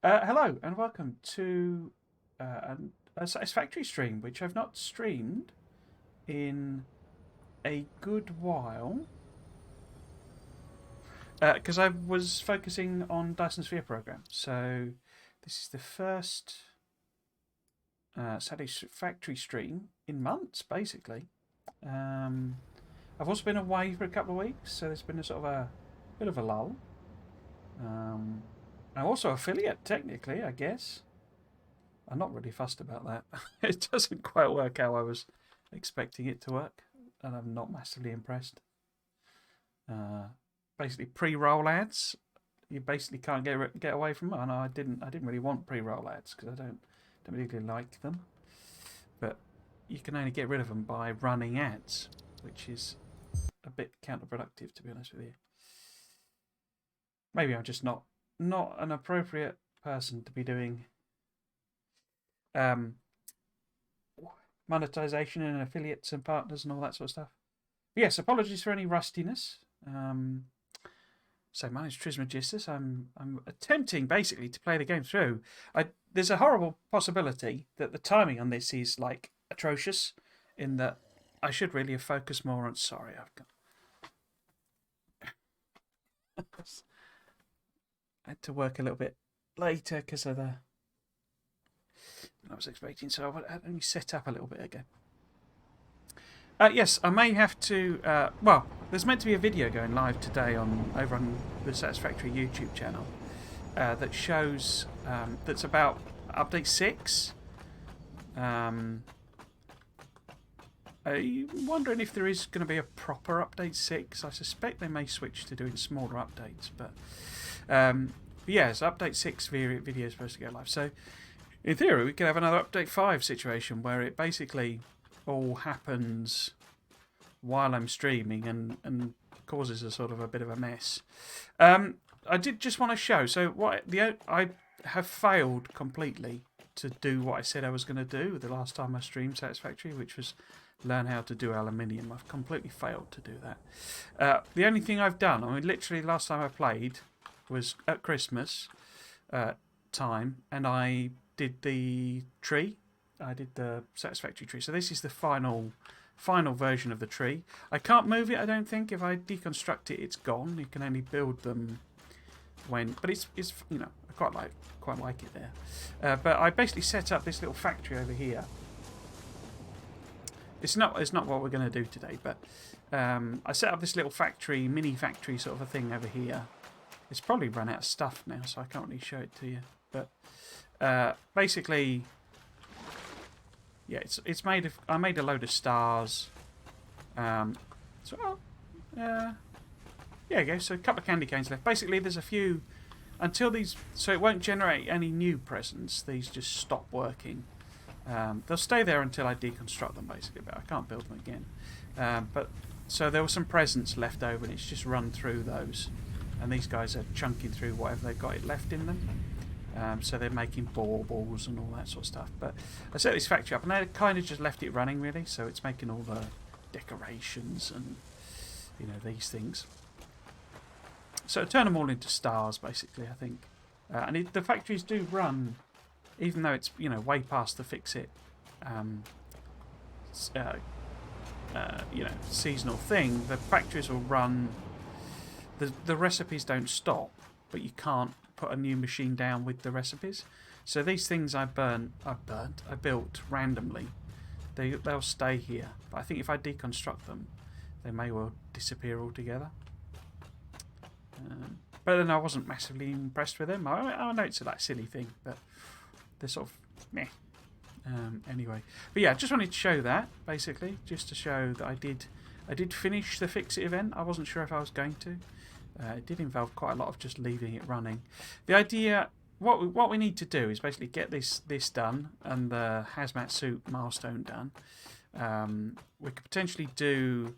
Hello and welcome to a Satisfactory stream, which I've not streamed in a good while because I was focusing on Dyson Sphere program. So this is the first Satisfactory stream in months, basically. I've also been away for a couple of weeks, so there's been a sort of a bit of a lull. I'm also affiliate, technically, I guess. I'm not really fussed about that. It doesn't quite work how I was expecting it to work, and I'm not massively impressed. Basically, pre-roll ads, you basically can't get away from it. And I didn't really want pre-roll ads because I don't really like them. But you can only get rid of them by running ads, which is a bit counterproductive, to be honest with you. Maybe I'm just not an appropriate person to be doing monetization and affiliates and partners and all that sort of stuff. But yes, apologies for any rustiness. So my name's Trismegistus. I'm attempting basically to play the game through. There's a horrible possibility that the timing on this is like atrocious, in that I should really have focused more on. Sorry, I've got. I had to work a little bit later because of the. I was expecting, so let me set up a little bit again. Yes, I may have to. Well, there's meant to be a video going live today over on the Satisfactory YouTube channel that shows that's about update 6. I'm wondering if there is going to be a proper update 6. I suspect they may switch to doing smaller updates, but yes, update 6 video is supposed to go live. So in theory, we could have another update 5 situation where it basically all happens while I'm streaming and causes a sort of a bit of a mess. I did just want to show. So I have failed completely to do what I said I was going to do the last time I streamed Satisfactory, which was learn how to do aluminium. I've completely failed to do that. The only thing I've done, I mean, literally last time I played was at Christmas time, and I did the tree. I did the Satisfactory tree. So this is the final version of the tree. I can't move it, I don't think. If I deconstruct it, it's gone. You can only build them when. But it's you know, I quite like it there. But I basically set up this little factory over here. It's not what we're going to do today, but I set up this little factory, mini factory sort of a thing over here. It's probably run out of stuff now, so I can't really show it to you. But basically, yeah, it's made of. I made a load of stars. There you go. So a couple of candy canes left. Basically, there's a few until these. So it won't generate any new presents. These just stop working. They'll stay there until I deconstruct them, basically, but I can't build them again. But so there were some presents left over, and it's just run through those. And these guys are chunking through whatever they've got left in them. So they're making baubles and all that sort of stuff. But I set this factory up, and I kind of just left it running, really. So it's making all the decorations and, you know, these things. So turn them all into stars, basically, I think. And the factories do run, even though it's, you know, way past the FICSIT, you know, seasonal thing. The factories will run. The recipes don't stop, but you can't put a new machine down with the recipes. So these things I built randomly. They'll stay here. But I think if I deconstruct them, they may well disappear altogether. But then I wasn't massively impressed with them. I know it's a like silly thing, but they're sort of meh. Anyway, but yeah, just wanted to show that basically, just to show that I did finish the FICSIT event. I wasn't sure if I was going to. It did involve quite a lot of just leaving it running. The idea, what we need to do is basically get this done and the hazmat suit milestone done. We could potentially do.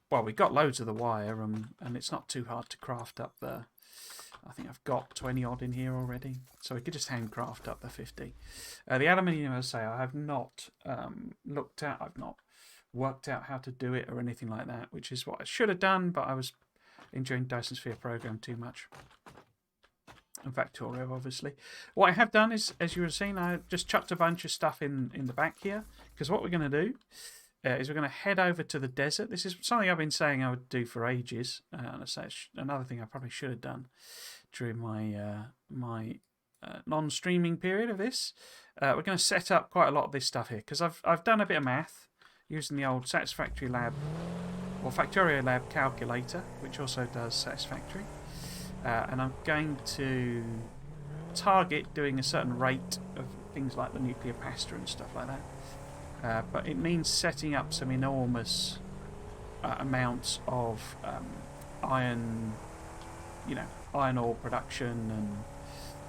Well, we got loads of the wire, and it's not too hard to craft up the. I think I've got 20 odd in here already, so we could just handcraft up the 50. The aluminium, as I say, I have not looked at. I've not worked out how to do it or anything like that, which is what I should have done, but I was enjoying Dyson Sphere program too much. and Factorio, obviously. What I have done is, as you were seeing, I just chucked a bunch of stuff in the back here, because what we're going to do is we're going to head over to the desert. This is something I've been saying I would do for ages, and another thing I probably should have done during my non-streaming period of this. We're going to set up quite a lot of this stuff here, because I've done a bit of math using the old Satisfactory Lab or Factorio Lab calculator, which also does Satisfactory. And I'm going to target doing a certain rate of things like the nuclear pasta and stuff like that. But it means setting up some enormous amounts of iron ore production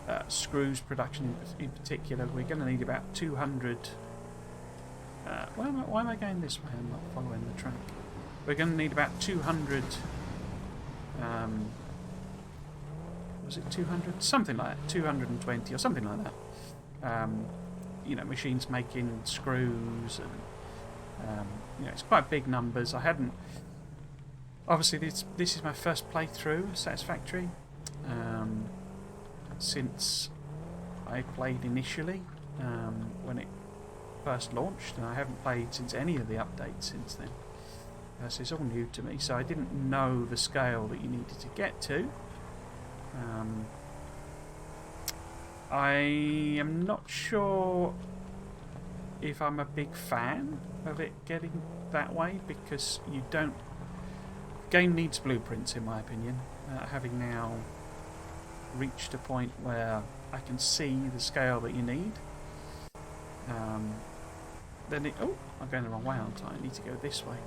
and screws production in particular. We're going to need about 200. Why am I going this way? I'm not following the track. We're going to need about 200. Was it 200? Something like that. 220 or something like that. Machines making screws and it's quite big numbers. I hadn't. Obviously, this is my first playthrough Satisfactory since I played initially when it first launched, and I haven't played since any of the updates since then. So it's all new to me. So I didn't know the scale that you needed to get to. I am not sure if I'm a big fan of it getting that way, because game needs blueprints in my opinion. Having now reached a point where I can see the scale that you need, I'm going the wrong way, aren't I? I need to go this way.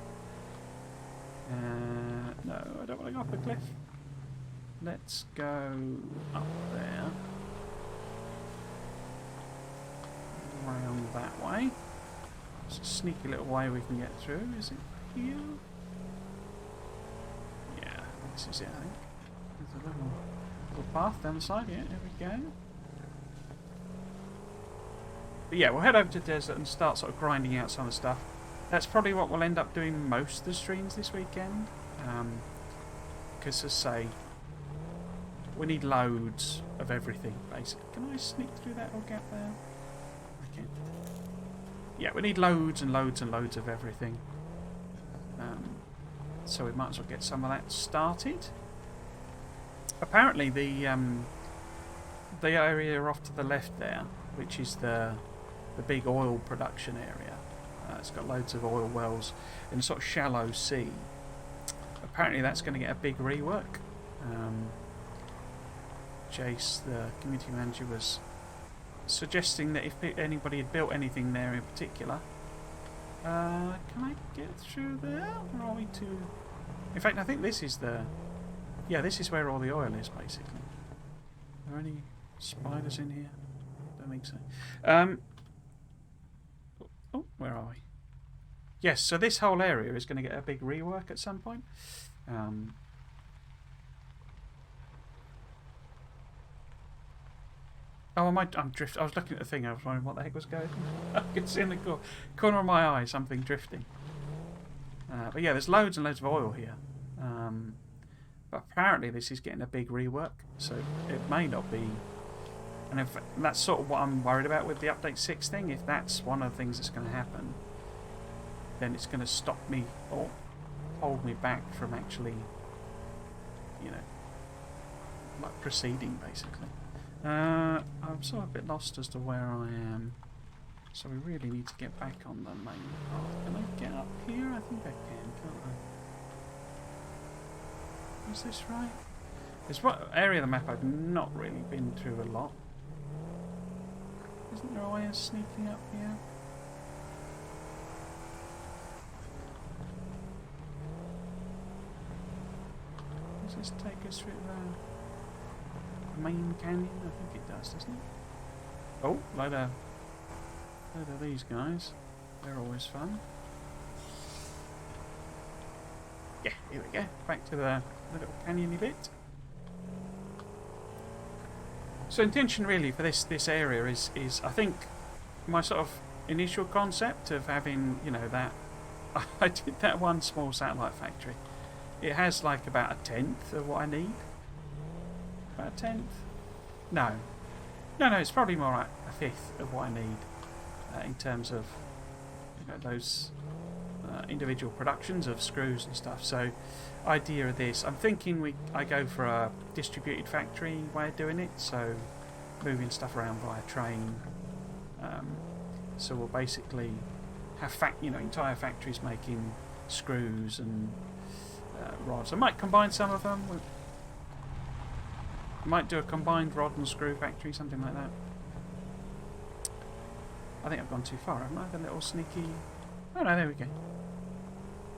No, I don't want to go up a cliff. Let's go up there. Around that way. It's a sneaky little way we can get through. Is it here? Yeah, this is it, I think. There's a little path down the side. Yeah, there we go. But yeah, we'll head over to the desert and start sort of grinding out some of the stuff. That's probably what we'll end up doing most of the streams this weekend. Because, as I say, we need loads of everything, basically. Can I sneak through that little gap there? I can't. Yeah, we need loads and loads and loads of everything. So we might as well get some of that started. Apparently, the area off to the left there, which is the big oil production area, it's got loads of oil wells in a sort of shallow sea. Apparently, that's going to get a big rework. Jace, the community manager, was suggesting that if anybody had built anything there in particular, can I get through there? Or are we too? In fact, I think this is this is where all the oil is, basically. Are there any spiders in here? Don't think so. Where are we? Yes, so this whole area is going to get a big rework at some point. I'm drifting. I was looking at the thing. I was wondering what the heck was going on. I could see in the corner of my eye something drifting. But yeah, there's loads and loads of oil here. But apparently this is getting a big rework, so it may not be. And if that's sort of what I'm worried about with the Update 6 thing, if that's one of the things that's going to happen, then it's going to stop me or hold me back from actually, like proceeding, basically. I'm sort of a bit lost as to where I am, so we really need to get back on the main path. Can I get up here? I think I can, can't I? Is this right? It's what area of the map I've not really been through a lot. Isn't there a way of sneaking up here? Does this take us through the main canyon? I think it does, doesn't it? Oh, load of these guys. They're always fun. Yeah, here we go. Back to the little canyony bit. So intention really for this area is I think my sort of initial concept of having, that I did that one small satellite factory. It has like about a tenth of what I need. About a tenth. No. No, it's probably more like a fifth of what I need in terms of those individual productions of screws and stuff. So, idea of this, I'm thinking I go for a distributed factory way of doing it. So, moving stuff around via train. So we'll basically have entire factories making screws and rods. I might combine some of them. I might do a combined rod and screw factory, something like that. I think I've gone too far, haven't I? The little sneaky... Oh no, there we go.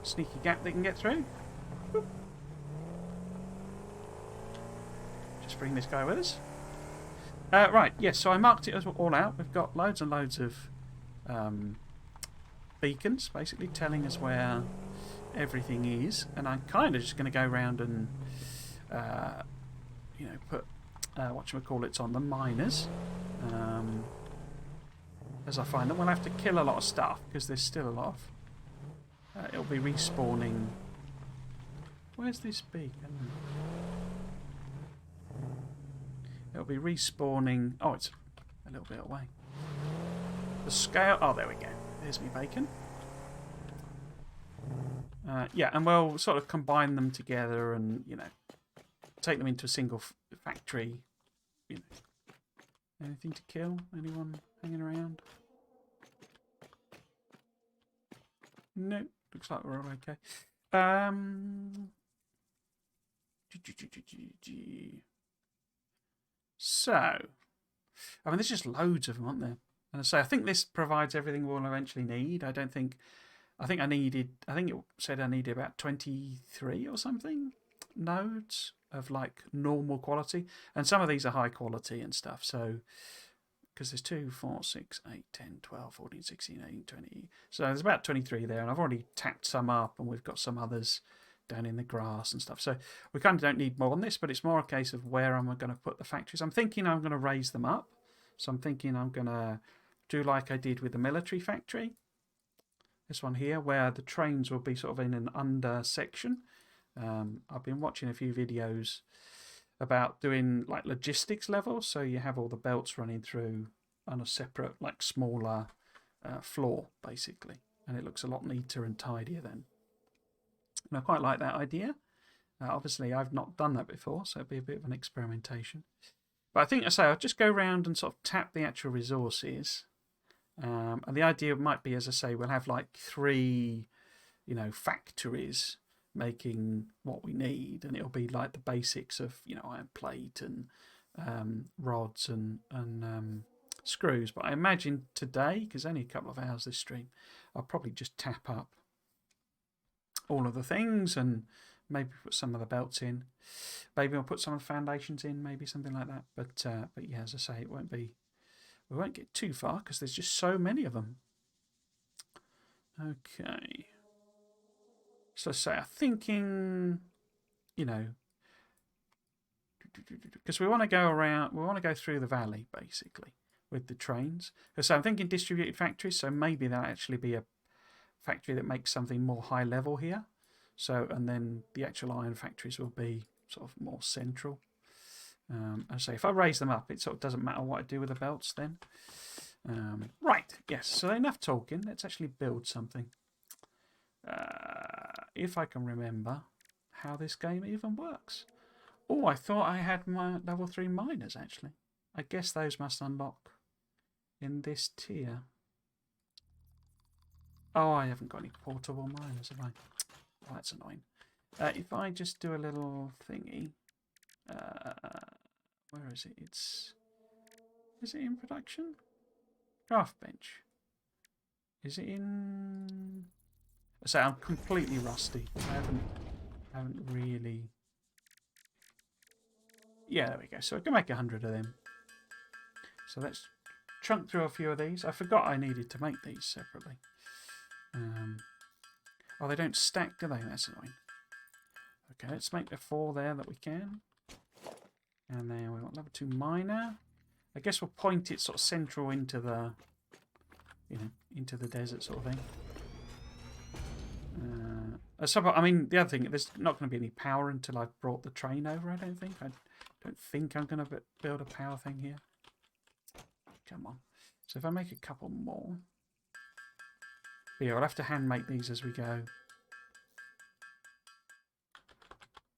Sneaky gap they can get through. Whoop. Just bring this guy with us. Right, yes, so I marked it all out. We've got loads and loads of beacons, basically telling us where everything is. And I'm kind of just going to go around and, put whatchamacallits on the miners. As I find them, we'll have to kill a lot of stuff because there's still a lot of... it'll be respawning... Where's this beacon? It'll be respawning... Oh, it's a little bit away. The scale... Oh, there we go. There's me bacon. Yeah, and we'll sort of combine them together and, take them into a single factory. Anything to kill? Anyone hanging around? No. Looks like we're all okay. So, I mean, there's just loads of them, aren't there? And I say, I think this provides everything we'll eventually need. I think it said I needed about 23 or something nodes of like normal quality. And some of these are high quality and stuff. So, because there's 2, 4, 6, 8, 10, 12, 14, 16, 18, 20. So there's about 23 there. And I've already tapped some up and we've got some others down in the grass and stuff. So we kind of don't need more on this, but it's more a case of where am I going to put the factories. I'm thinking I'm going to raise them up. So I'm thinking I'm going to do like I did with the military factory. This one here, where the trains will be sort of in an under section. I've been watching a few videos about doing like logistics levels. So you have all the belts running through on a separate, like smaller floor, basically. And it looks a lot neater and tidier then. And I quite like that idea. Obviously, I've not done that before, so it'd be a bit of an experimentation. But I think, I'll just go around and sort of tap the actual resources. And the idea might be, as I say, we'll have like 3, factories making what we need. And it'll be like the basics of, iron plate and rods and screws. But I imagine today, because only a couple of hours this stream, I'll probably just tap up all of the things and maybe put some of the belts in. Maybe I'll put some of the foundations in, maybe something like that. But yeah, as I say, we won't get too far because there's just so many of them. Okay. So I'm thinking, because we want to go around, we want to go through the valley basically with the trains. So I'm thinking distributed factories. So maybe that'll actually be a factory that makes something more high level here. So, and then the actual iron factories will be sort of more central. I say if I raise them up, it sort of doesn't matter what I do with the belts then. Right, yes, so enough talking. Let's actually build something. If I can remember how this game even works. Oh, I thought I had my level 3 miners actually. I guess those must unlock in this tier. Oh, I haven't got any portable miners, have I? Oh, that's annoying. If I just do a little thingy. Where is it? Is it in production? Craft bench. Is it in... So I'm completely rusty. I haven't really... Yeah, there we go. So I can make 100 of them. So let's chunk through a few of these. I forgot I needed to make these separately. Oh, they don't stack, do they? That's annoying. Okay, let's make the 4 there that we can. And then we want level 2 miner. I guess we'll point it sort of central into the, into the desert sort of thing. So, I mean, the other thing, there's not going to be any power until I've brought the train over, I don't think. I Don't think I'm going to build a power thing here. Come on. So if I make a couple more. Yeah, I'll have to hand make these as we go.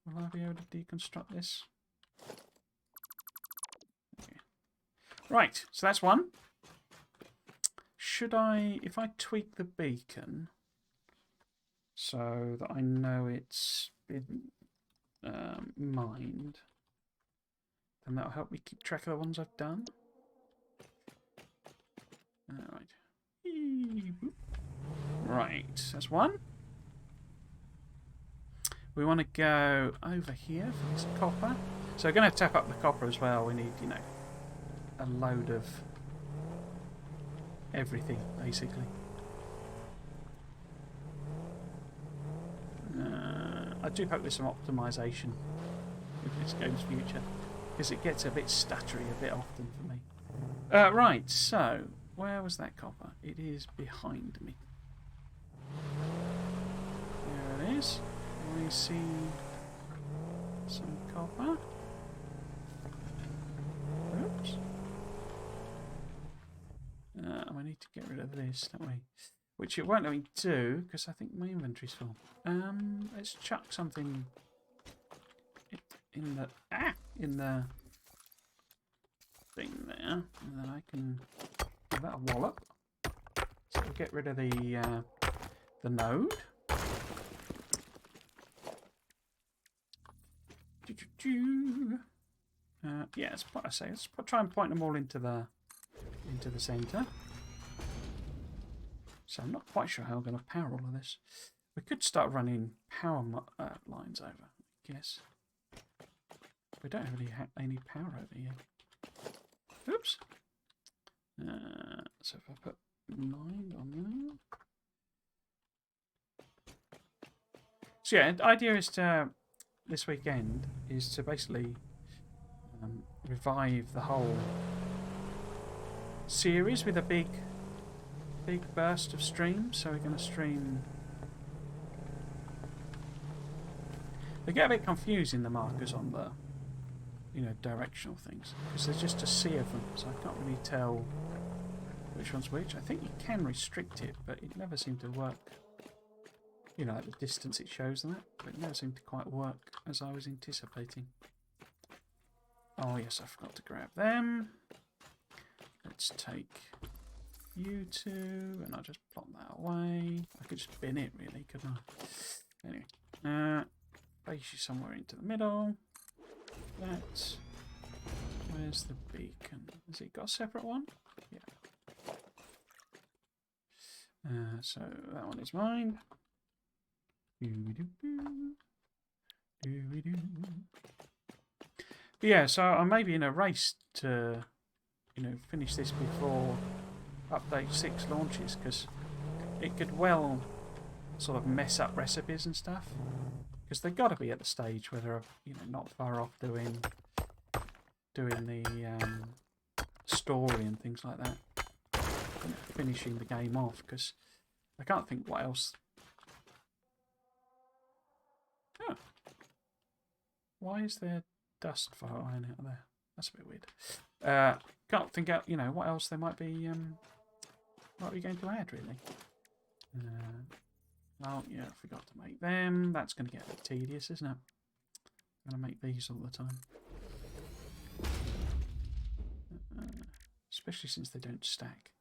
Will I be able to deconstruct this? Okay. Right, so that's one. Should I, if I tweak the beacon so that I know it's been mined, then that'll help me keep track of the ones I've done. Alright. Right, that's one. We want to go over here for this copper. So we're going to tap up the copper as well. We need, you know, a load of everything, basically. I do hope there's some optimization with this game's future, because it gets a bit stuttery a bit often for me. Right, so where was that copper? It is behind me. There it is. We see some copper. Oops. We need to get rid of this, don't we? Which it won't let me do because I think my inventory's full. Let's chuck something in the thing there, and then I can give that a wallop. So we'll get rid of the node. Yeah, let's try and point them all into the centre. So I'm not quite sure how I'm going to power all of this. We could start running power lines over, I guess. We don't really have any power over here. Oops. So if I put 9 on there. So yeah, the idea is to, this weekend, is to basically revive the whole series with a big burst of streams. So we're going to stream. They get a bit confusing, the markers on the, you know, directional things, because there's just a sea of them, so I can't really tell which one's which. I think you can restrict it, but it never seemed to work. You know, like the distance it shows and that, but it never seemed to quite work as I was anticipating. Oh yes, I forgot to grab them. Let's take you two, and I'll just plop that away. I could just bin it, really, couldn't I? Anyway, place you somewhere into the middle. That. Where's the beacon? Has it got a separate one? Yeah. So that one is mine. But yeah, so I may be in a race to, you know, finish this before update 6 launches, because it could well sort of mess up recipes and stuff, because they've got to be at the stage where they're, you know, not far off doing the story and things like that, you know, finishing the game off, because I can't think what else. Oh. Why is there dust for iron out there? That's a bit weird. Can't think out, you know, what else they might be going to add, really. Oh yeah, I forgot to make them. That's going to get a bit tedious, isn't it? I'm going to make these all the time. Especially since they don't stack.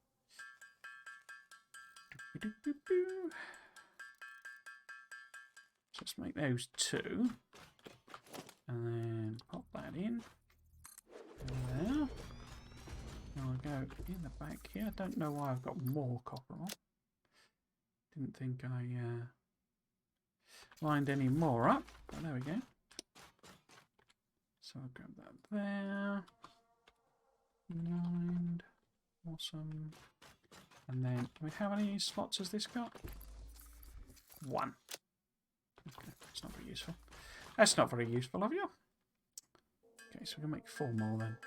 So let's make those 2. And then pop that in. There. Now I'll go in the back here. I don't know why I've got more copper on. Didn't think I lined any more up, but there we go. So I'll grab that there. Lined. Awesome. And then, how many slots has this got? 1. Okay, that's not very useful. That's not very useful of you. Okay, so we're going to make 4 more then.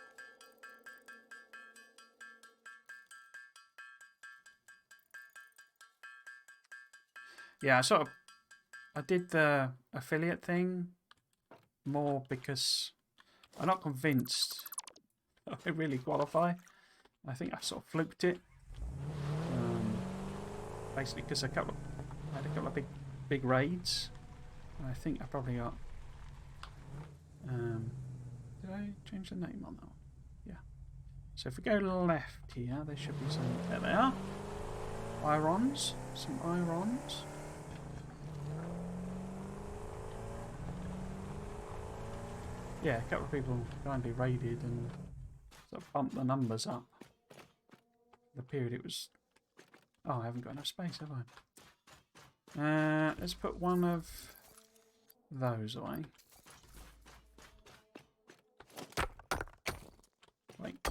Yeah, I did the affiliate thing more because I'm not convinced I really qualify. I think I sort of fluked it. Basically because I had a couple of big raids. And I think I probably got... did I change the name on that one? Yeah. So if we go left here, there should be some... There they are. Irons. Some irons. Yeah, a couple of people kindly raided and sort of bumped the numbers up. The period it was... Oh, I haven't got enough space, have I? Let's put one of those away. Wait.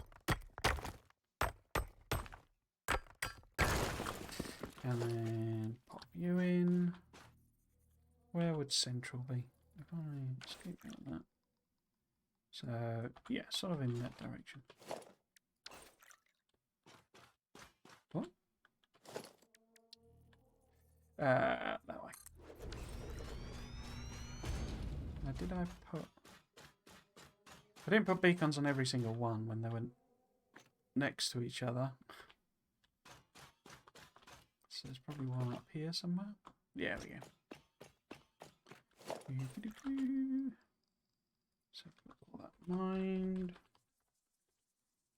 And then pop you in. Where would central be? If I escape out that. So, yeah, sort of in that direction. What? That way. Now, did I put... I didn't put beacons on every single one when they went next to each other. So there's probably one up here somewhere. Yeah, there we go. So put all that mined.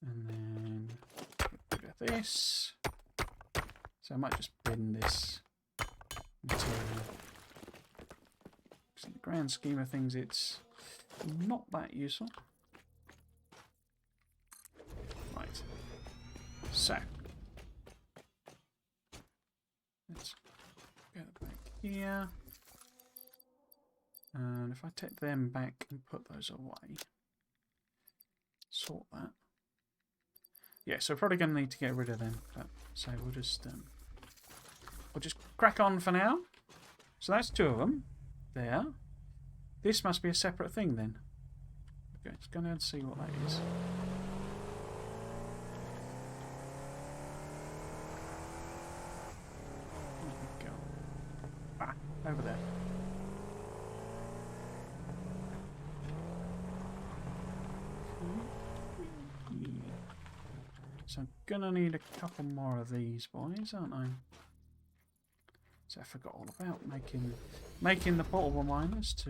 And then get rid of this. So I might just bin this material. In the grand scheme of things, it's not that useful. Right. So let's go back here. And if I take them back and put those away, sort that. Yeah, so we're probably going to need to get rid of them. But, so we'll just crack on for now. So that's two of them. There. This must be a separate thing then. Okay, let's go and see what that is. Where we go? Ah, over there. So I'm gonna need a couple more of these boys, aren't I? So I forgot all about making the portable miners to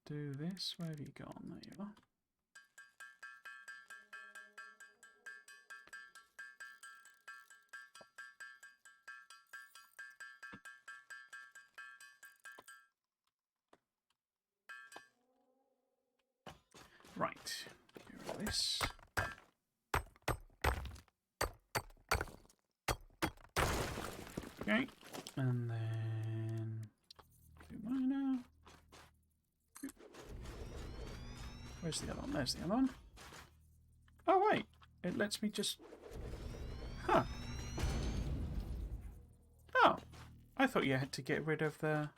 do this. Where have you gone? There you are. Right. Get rid of this. Okay, and then do miner. Where's the other one? There's the other one. Oh wait, it lets me just... Huh. Oh, I thought you had to get rid of the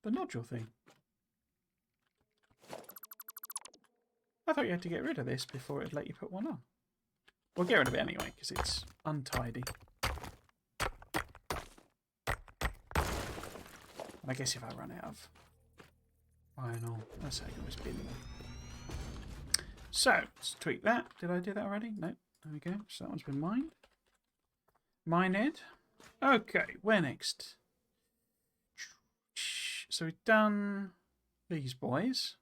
nodule thing. I thought you had to get rid of this before it'd let you put one on. We'll get rid of it anyway, because it's untidy. I guess if I run out of vinyl, that's how you always bin them. So, let's tweak that. Did I do that already? No. There we go. So that one's been mined. Mined. Okay, where next? So we've done these boys.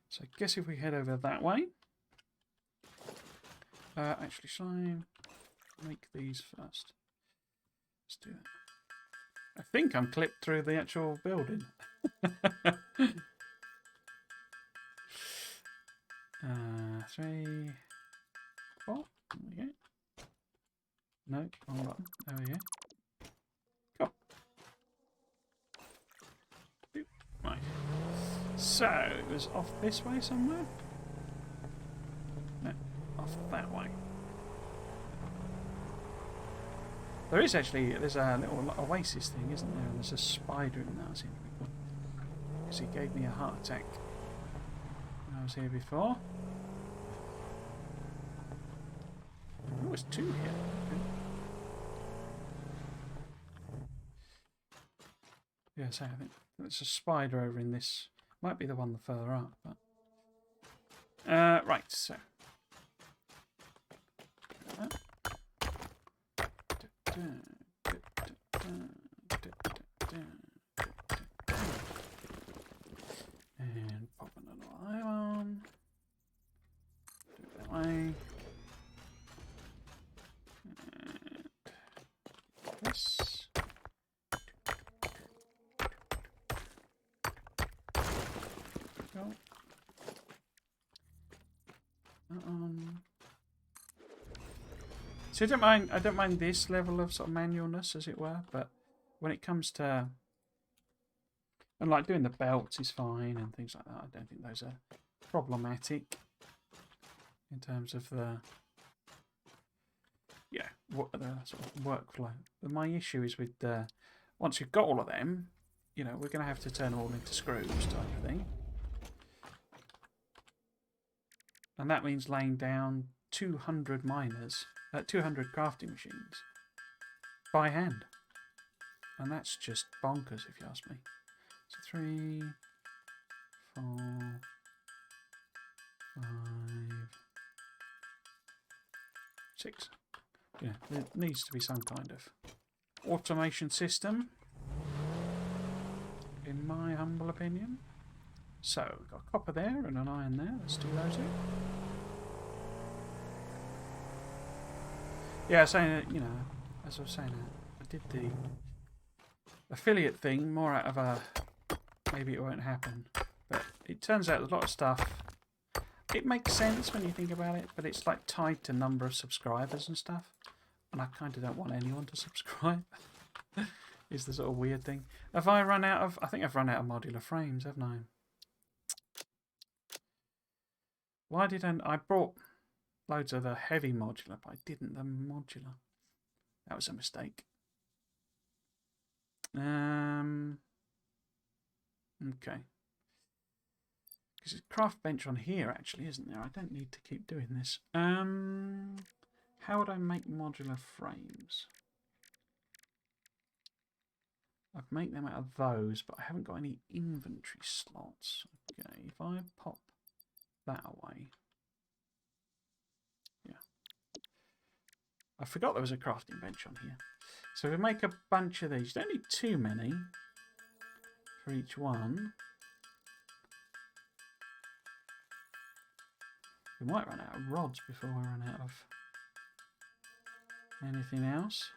So I guess if we head over that way. Actually, shall I make these first? Let's do that. I think I'm clipped through the actual building. 3, 4. There we go. No, wrong button. There we go. Cool. Right. So it was off this way somewhere. No, off that way. There is actually, there's a little oasis thing, isn't there? And there's a spider in that. Seems pretty cool. Because he gave me a heart attack when I was here before. There was 2 here. Yeah, so I think there's a spider over in this. Might be the one further up, but right. So. And pop another eye on. Do it that way. And this. Go. So I don't mind this level of sort of manualness, as it were, but when it comes to, and like doing the belts is fine and things like that, I don't think those are problematic in terms of the, yeah, what the sort of workflow. But my issue is with once you've got all of them, you know, we're going to have to turn them all into screws type of thing, and that means laying down 200 miners. 200 crafting machines by hand, and that's just bonkers if you ask me. So 3, 4, 5, 6. Yeah, there needs to be some kind of automation system, in my humble opinion. So we've got copper there and an iron there. Let's do those two. Yeah, saying that, you know, as I was saying, I did the affiliate thing more out of a maybe it won't happen, but it turns out a lot of stuff, it makes sense when you think about it, but it's like tied to number of subscribers and stuff, and I kind of don't want anyone to subscribe. Is the sort of weird thing. Have I run out of? I think I've run out of modular frames, haven't I? Why didn't I brought loads of the heavy modular, but I didn't the modular. That was a mistake. Okay. Because it's craft bench on here, actually, isn't there? I don't need to keep doing this. How would I make modular frames? I'd make them out of those, but I haven't got any inventory slots. Okay, if I pop that away. Yeah. I forgot there was a crafting bench on here. So we make a bunch of these. You don't need too many for each one. We might run out of rods before we run out of anything else.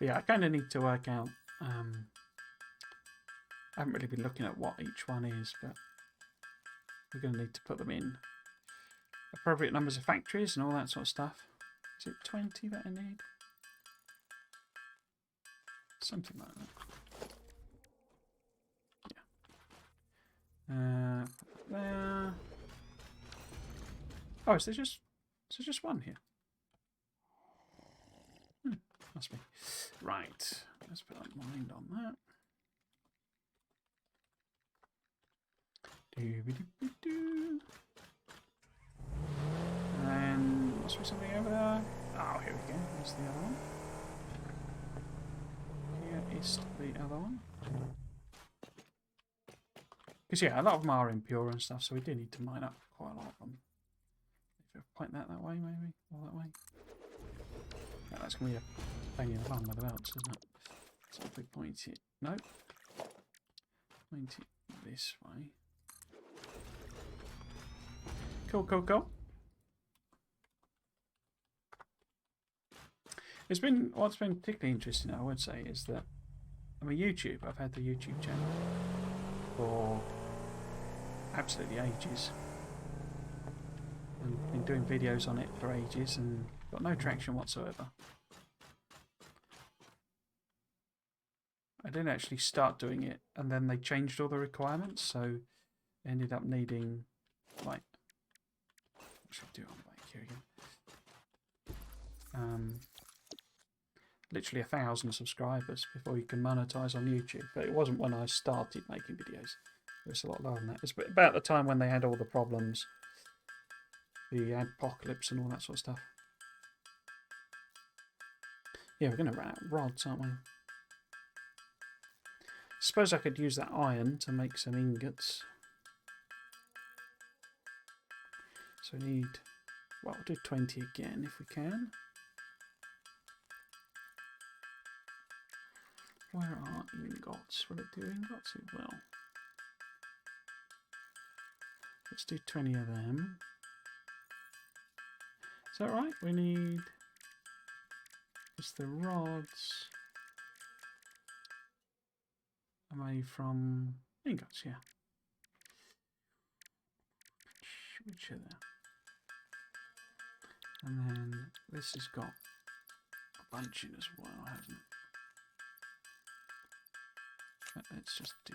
Yeah, I kind of need to work out. I haven't really been looking at what each one is, but we're going to need to put them in appropriate numbers of factories and all that sort of stuff. Is it 20 that I need? Something like that. Yeah. There. Oh, is there just one here? Must be. Right. Let's put a mind on that. And must be something over there. Oh, here we go. There's the other one. Here is the other one. Because yeah, a lot of them are impure and stuff, so we do need to mine up quite a lot of them. If we point that way, maybe, or that way. Yeah, that's going to be a pain in the bum with the belts, isn't it? So if we point it, no, point it this way. Cool, cool, cool. It's been, what's been particularly interesting, I would say, is that, I mean, YouTube, I've had the YouTube channel for absolutely ages. And been doing videos on it for ages and got no traction whatsoever. I didn't actually start doing it, and then they changed all the requirements, so I ended up needing, like, what should I do on the back here again? Literally 1,000 subscribers before you can monetize on YouTube. But it wasn't when I started making videos. It was a lot lower than that. It's about the time when they had all the problems the apocalypse and all that sort of stuff. Yeah, we're going to run out of rods, aren't we? Suppose I could use that iron to make some ingots. So we need, well, we'll do 20 again if we can. Where are ingots? Will it do ingots? It will. Let's do 20 of them. Is that right? We need just the rods are made from ingots, yeah. Which are there? And then this has got a bunch in as well, hasn't it? Let's just do.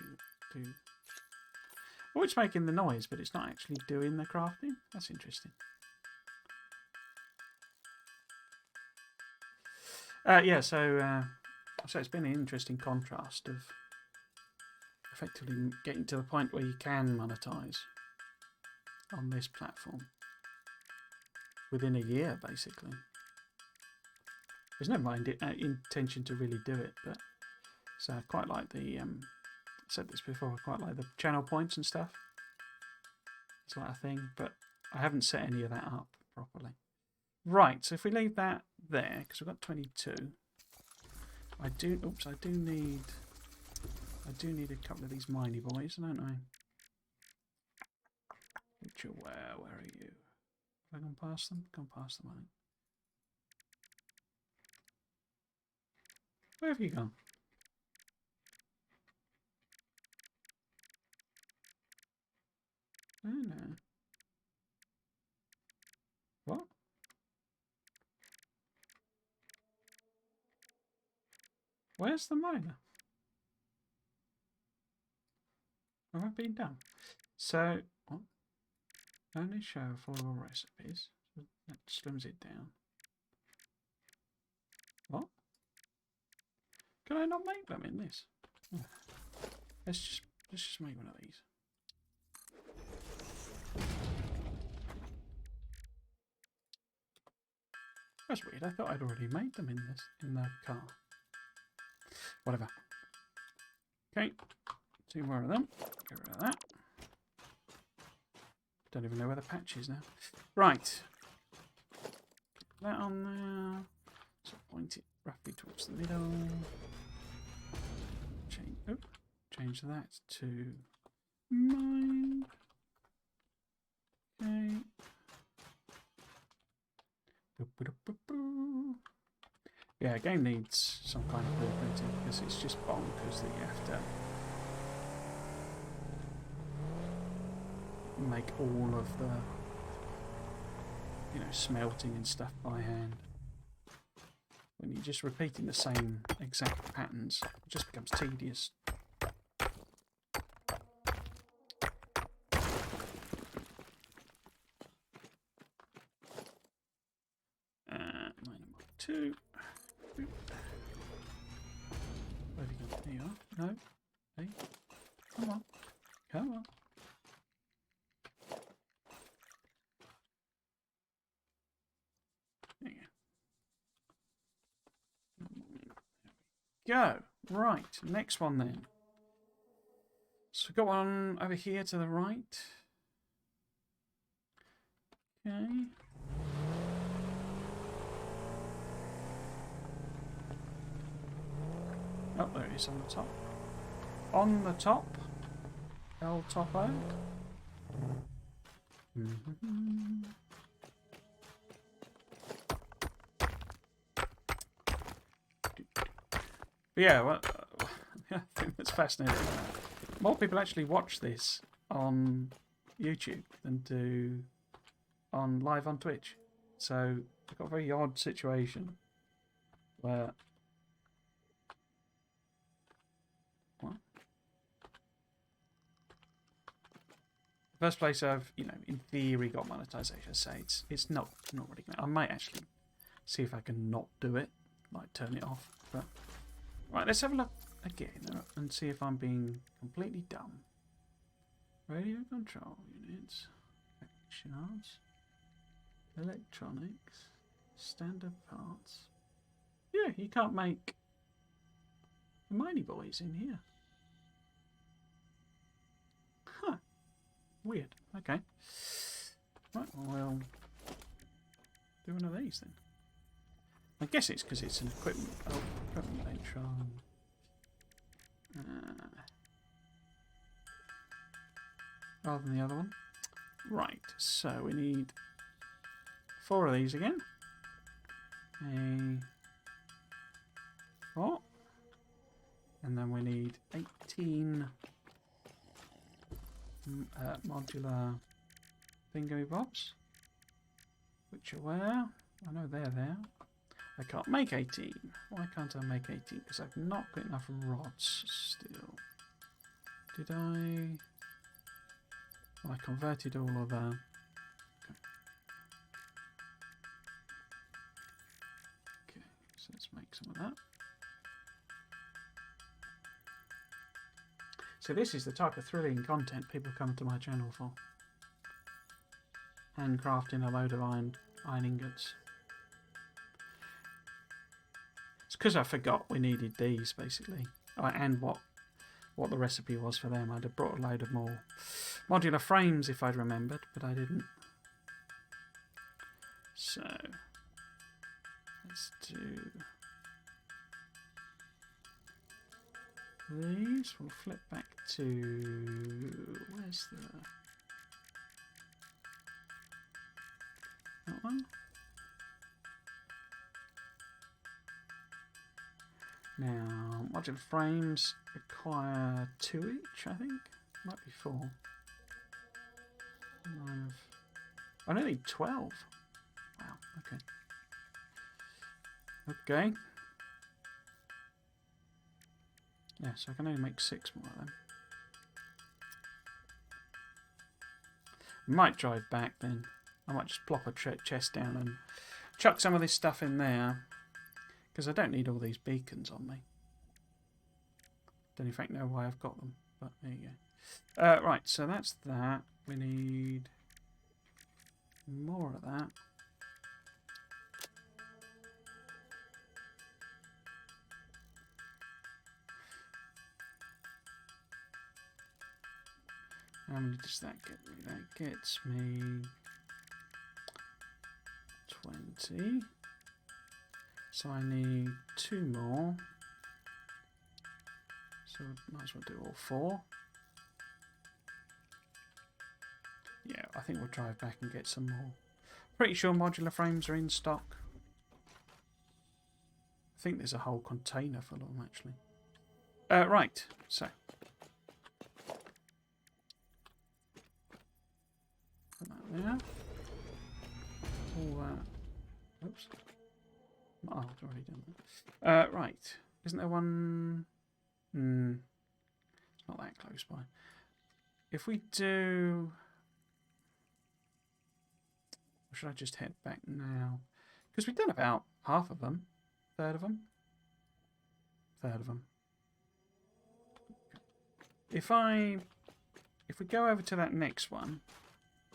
Oh, it's making the noise, but it's not actually doing the crafting. That's interesting. Yeah, so it's been an interesting contrast of effectively getting to the point where you can monetize on this platform within a year, basically. There's no intention to really do it, but so I quite like the. I said this before. I quite like the channel points and stuff. It's like a thing, but I haven't set any of that up properly. Right, so if we leave that there, because we've got 22, I do need a couple of these miney boys, don't I? Where are you? Have I gone past them? Gone past them, I think. Where have you gone? Oh no. What? Where's the miner? Have I been done? So, what? Only show followable recipes. So that slims it down. What? Can I not make them in this? Oh. Let's just make one of these. That's weird. I thought I'd already made them in the car. Whatever. Okay, 2 more of them. Get rid of that. Don't even know where the patch is now. Right. Put that on there. So point it roughly towards the middle. Change that to mine. Okay. Yeah, game needs some kind of blueprinting because it's just bonkers that you have to make all of the, smelting and stuff by hand. When you're just repeating the same exact patterns, it just becomes tedious. Mine 2. Where have you gone? There you are. No. Hey. Come on. Come on. There you go. Right. Next one then. So we've got one over here to the right. Okay. Oh, there it is on the top. On the top. El Topo. But yeah, well, I think that's fascinating. More people actually watch this on YouTube than do live on Twitch. So we've got a very odd situation where. What? The first place I've, in theory got monetization. Say it's not really. I might actually see if I can not do it, like turn it off. But right, let's have a look again and see if I'm being completely dumb. Radio control units, actions. Electronics. Standard parts. Yeah, you can't make the Mighty Boys in here. Huh. Weird. Okay. Right, well, do one of these then. I guess it's because it's an equipment. Oh, equipment bench on. Rather than the other one. Right, so we need 4 of these again. A 4. And then we need 18 modular thingy bobs. Which are where? I know they're there. I can't make 18. Why can't I make 18? Because I've not got enough rods still. Did I? Well, I converted all of the... Okay, so let's make some of that. So this is the type of thrilling content people come to my channel for. Handcrafting a load of iron ingots. It's because I forgot we needed these, basically. And what the recipe was for them. I'd have brought a load of more modular frames if I'd remembered, but I didn't. So, let's do these. We'll flip back to... Where's the... That one? Now, modular frames require 2 each, I think. Might be 4. I only need 12. Wow, okay. Okay. Yeah, so I can only make 6 more of them. Might drive back then. I might just plop a chest down and chuck some of this stuff in there. Because I don't need all these beacons on me. Don't in fact know why I've got them, but there you go. Right, so that's that. We need more of that. How many does that get me? That gets me 20. So I need 2 more. So might as well do all 4. Yeah, I think we'll drive back and get some more. Pretty sure modular frames are in stock. I think there's a whole container full of them actually. Right, so. Put that there. All that. Oops. Oh, I've already done that. Right. Isn't there one? It's not that close by. If we do... Or should I just head back now? Because we've done about half of them. Third of them. If we go over to that next one,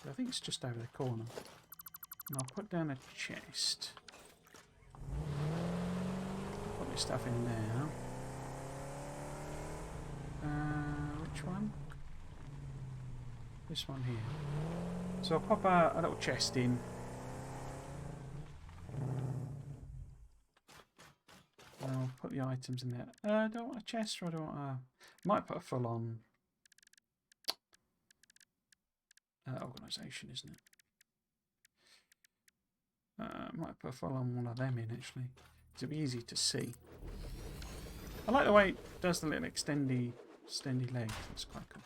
I think it's just over the corner. And I'll put down a chest. Put my stuff in there. Which one? This one here. So I'll pop a little chest in. And I'll put the items in there. Do I want a chest or do I want a... Might put a full-on organisation, isn't it? Might put a full-on one of them in actually. It'll be easy to see. I like the way it does the little extendy legs. That's quite cool.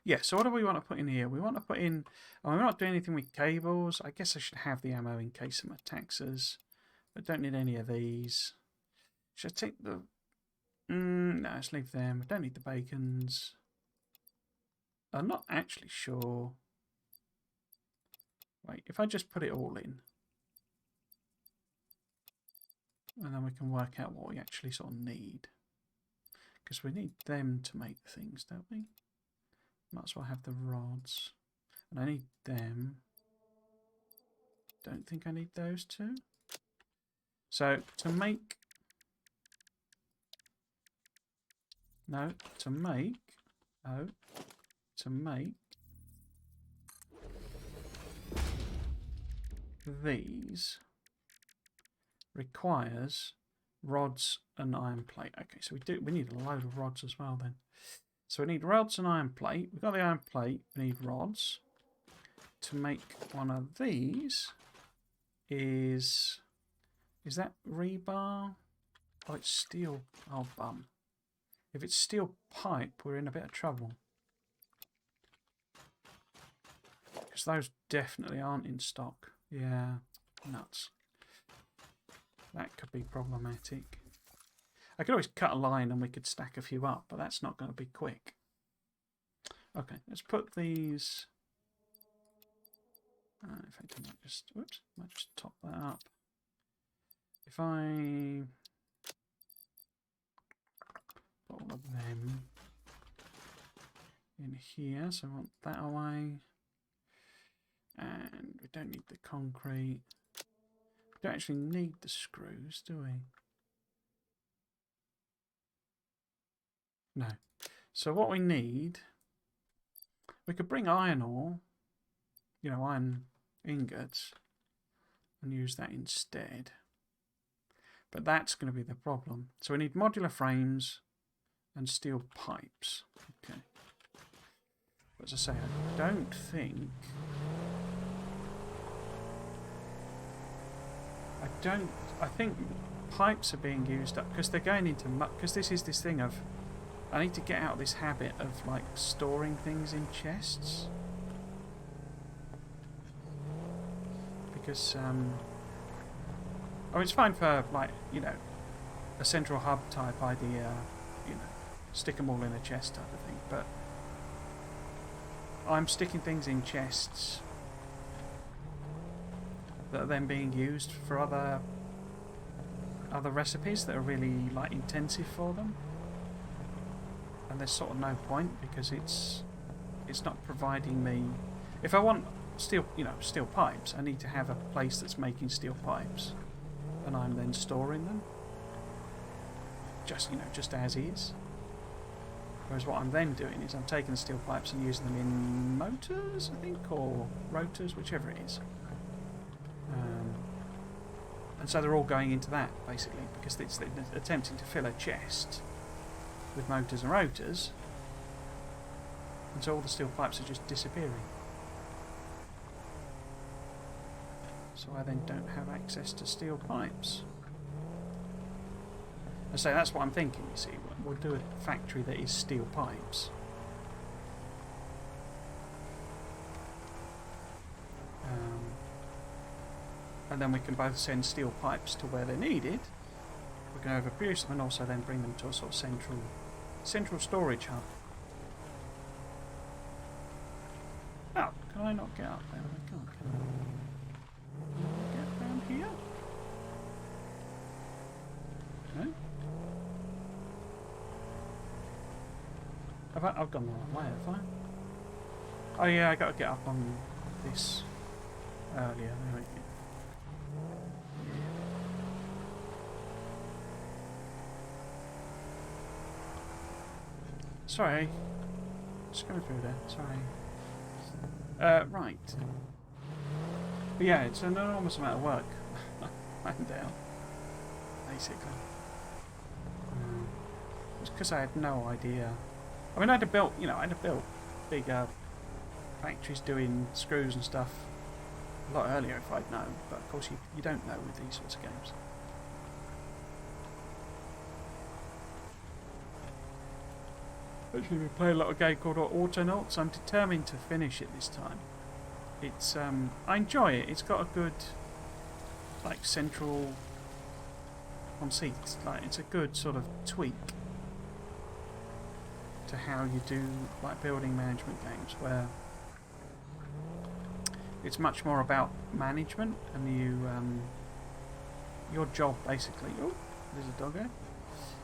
Yeah, so what do we want to put in here? We want to put in... Oh, we're not doing anything with cables. I guess I should have the ammo in case someone attacks us. I don't need any of these. Should I take the... no, let's leave them. I don't need the bacons. I'm not actually sure. Wait, if I just put it all in. And then we can work out what we actually sort of need. Because we need them to make things, don't we? Might as well have the rods. And I need them. don't think I need those two. So to make... No, to make... Oh, to make these requires rods and iron plate. Okay, so we need a load of rods as well then. So we need rods and iron plate. We've got the iron plate, we need rods. To make one of these is that rebar? Oh, it's steel. Oh, bum. If it's steel pipe, we're in a bit of trouble. Because those definitely aren't in stock. Yeah, nuts. That could be problematic. I could always cut a line and we could stack a few up, but that's not going to be quick. Okay, let's put these... in fact, I might just... Whoops, might just top that up. If I... put all of them in here, so I want that away. And we don't need the concrete. We don't actually need the screws, do we? No. So what we need, we could bring iron ore, you know, iron ingots, and use that instead. But that's going to be the problem. So we need modular frames and steel pipes. Okay. But as I say, I don't think... I think pipes are being used up because they're going into... Because this is this thing of... I need to get out of this habit of, like, storing things in chests. Because, oh, it's fine for, like, you know, a central hub type idea, you know, stick them all in a chest type of thing, but I'm sticking things in chests that are then being used for other recipes that are really, like, intensive for them. And there's sort of no point because it's not providing me... If I want steel, you know, steel pipes, I need to have a place that's making steel pipes, and I'm then storing them, just, you know, just as is. Whereas what I'm then doing is I'm taking the steel pipes and using them in motors, I think, or rotors, whichever it is. And so they're all going into that basically because it's attempting to fill a chest with motors and rotors, and so all the steel pipes are just disappearing. So I then don't have access to steel pipes. And so that's what I'm thinking, you see. We'll do a factory that is steel pipes. And then we can both send steel pipes to where they're needed. We can overproduce them and also then bring them to a sort of central storage hub. Oh, can I not get up there? I can't, can I? Can I get down here? No? I've gone the wrong way, have I? Oh yeah, I got to get up on this earlier. There we go. Sorry, just going through there, sorry. Right. But yeah, it's an enormous amount of work. I'm down, basically. It's because I had no idea. I mean, I'd have built big factories doing screws and stuff a lot earlier if I'd known, but of course you don't know with these sorts of games. Actually, we play a lot of game called Autonauts. I'm determined to finish it this time. It's I enjoy it. It's got a good, like, central conceit. Like, it's a good sort of tweak to how you do, like, building management games, where it's much more about management, and you your job basically. Oh, there's a doggo.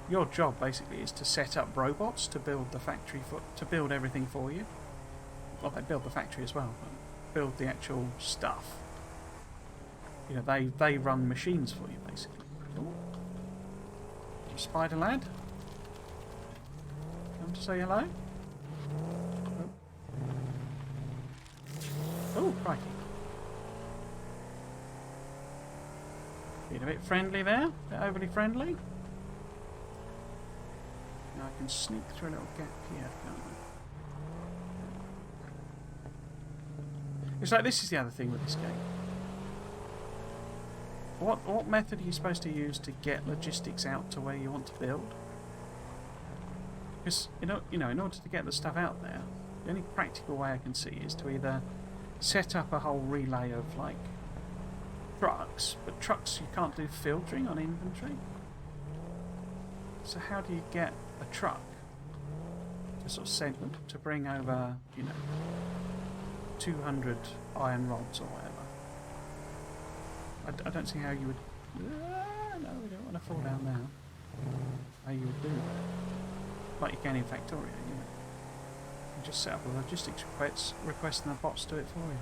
Your job basically is to set up robots to build the factory to build everything for you. Well, they build the factory as well, but build the actual stuff. you know, they run machines for you basically. Ooh. Spider lad, come to say hello. Oh, crikey! Being a bit friendly there, a bit overly friendly. Now I can sneak through a little gap here, can't I? It's like, this is the other thing with this game. What method are you supposed to use to get logistics out to where you want to build? Because, you know, in order to get the stuff out there, the only practical way I can see is to either set up a whole relay of, like, trucks, but trucks you can't do filtering on inventory. So how do you get a truck to sort of send them to bring over, you know, 200 iron rods or whatever? I don't see how you would... no, we don't want to fall down now. How you would do that. Like you can in Factorio, you know. You just set up a logistics request and the bots do it for you.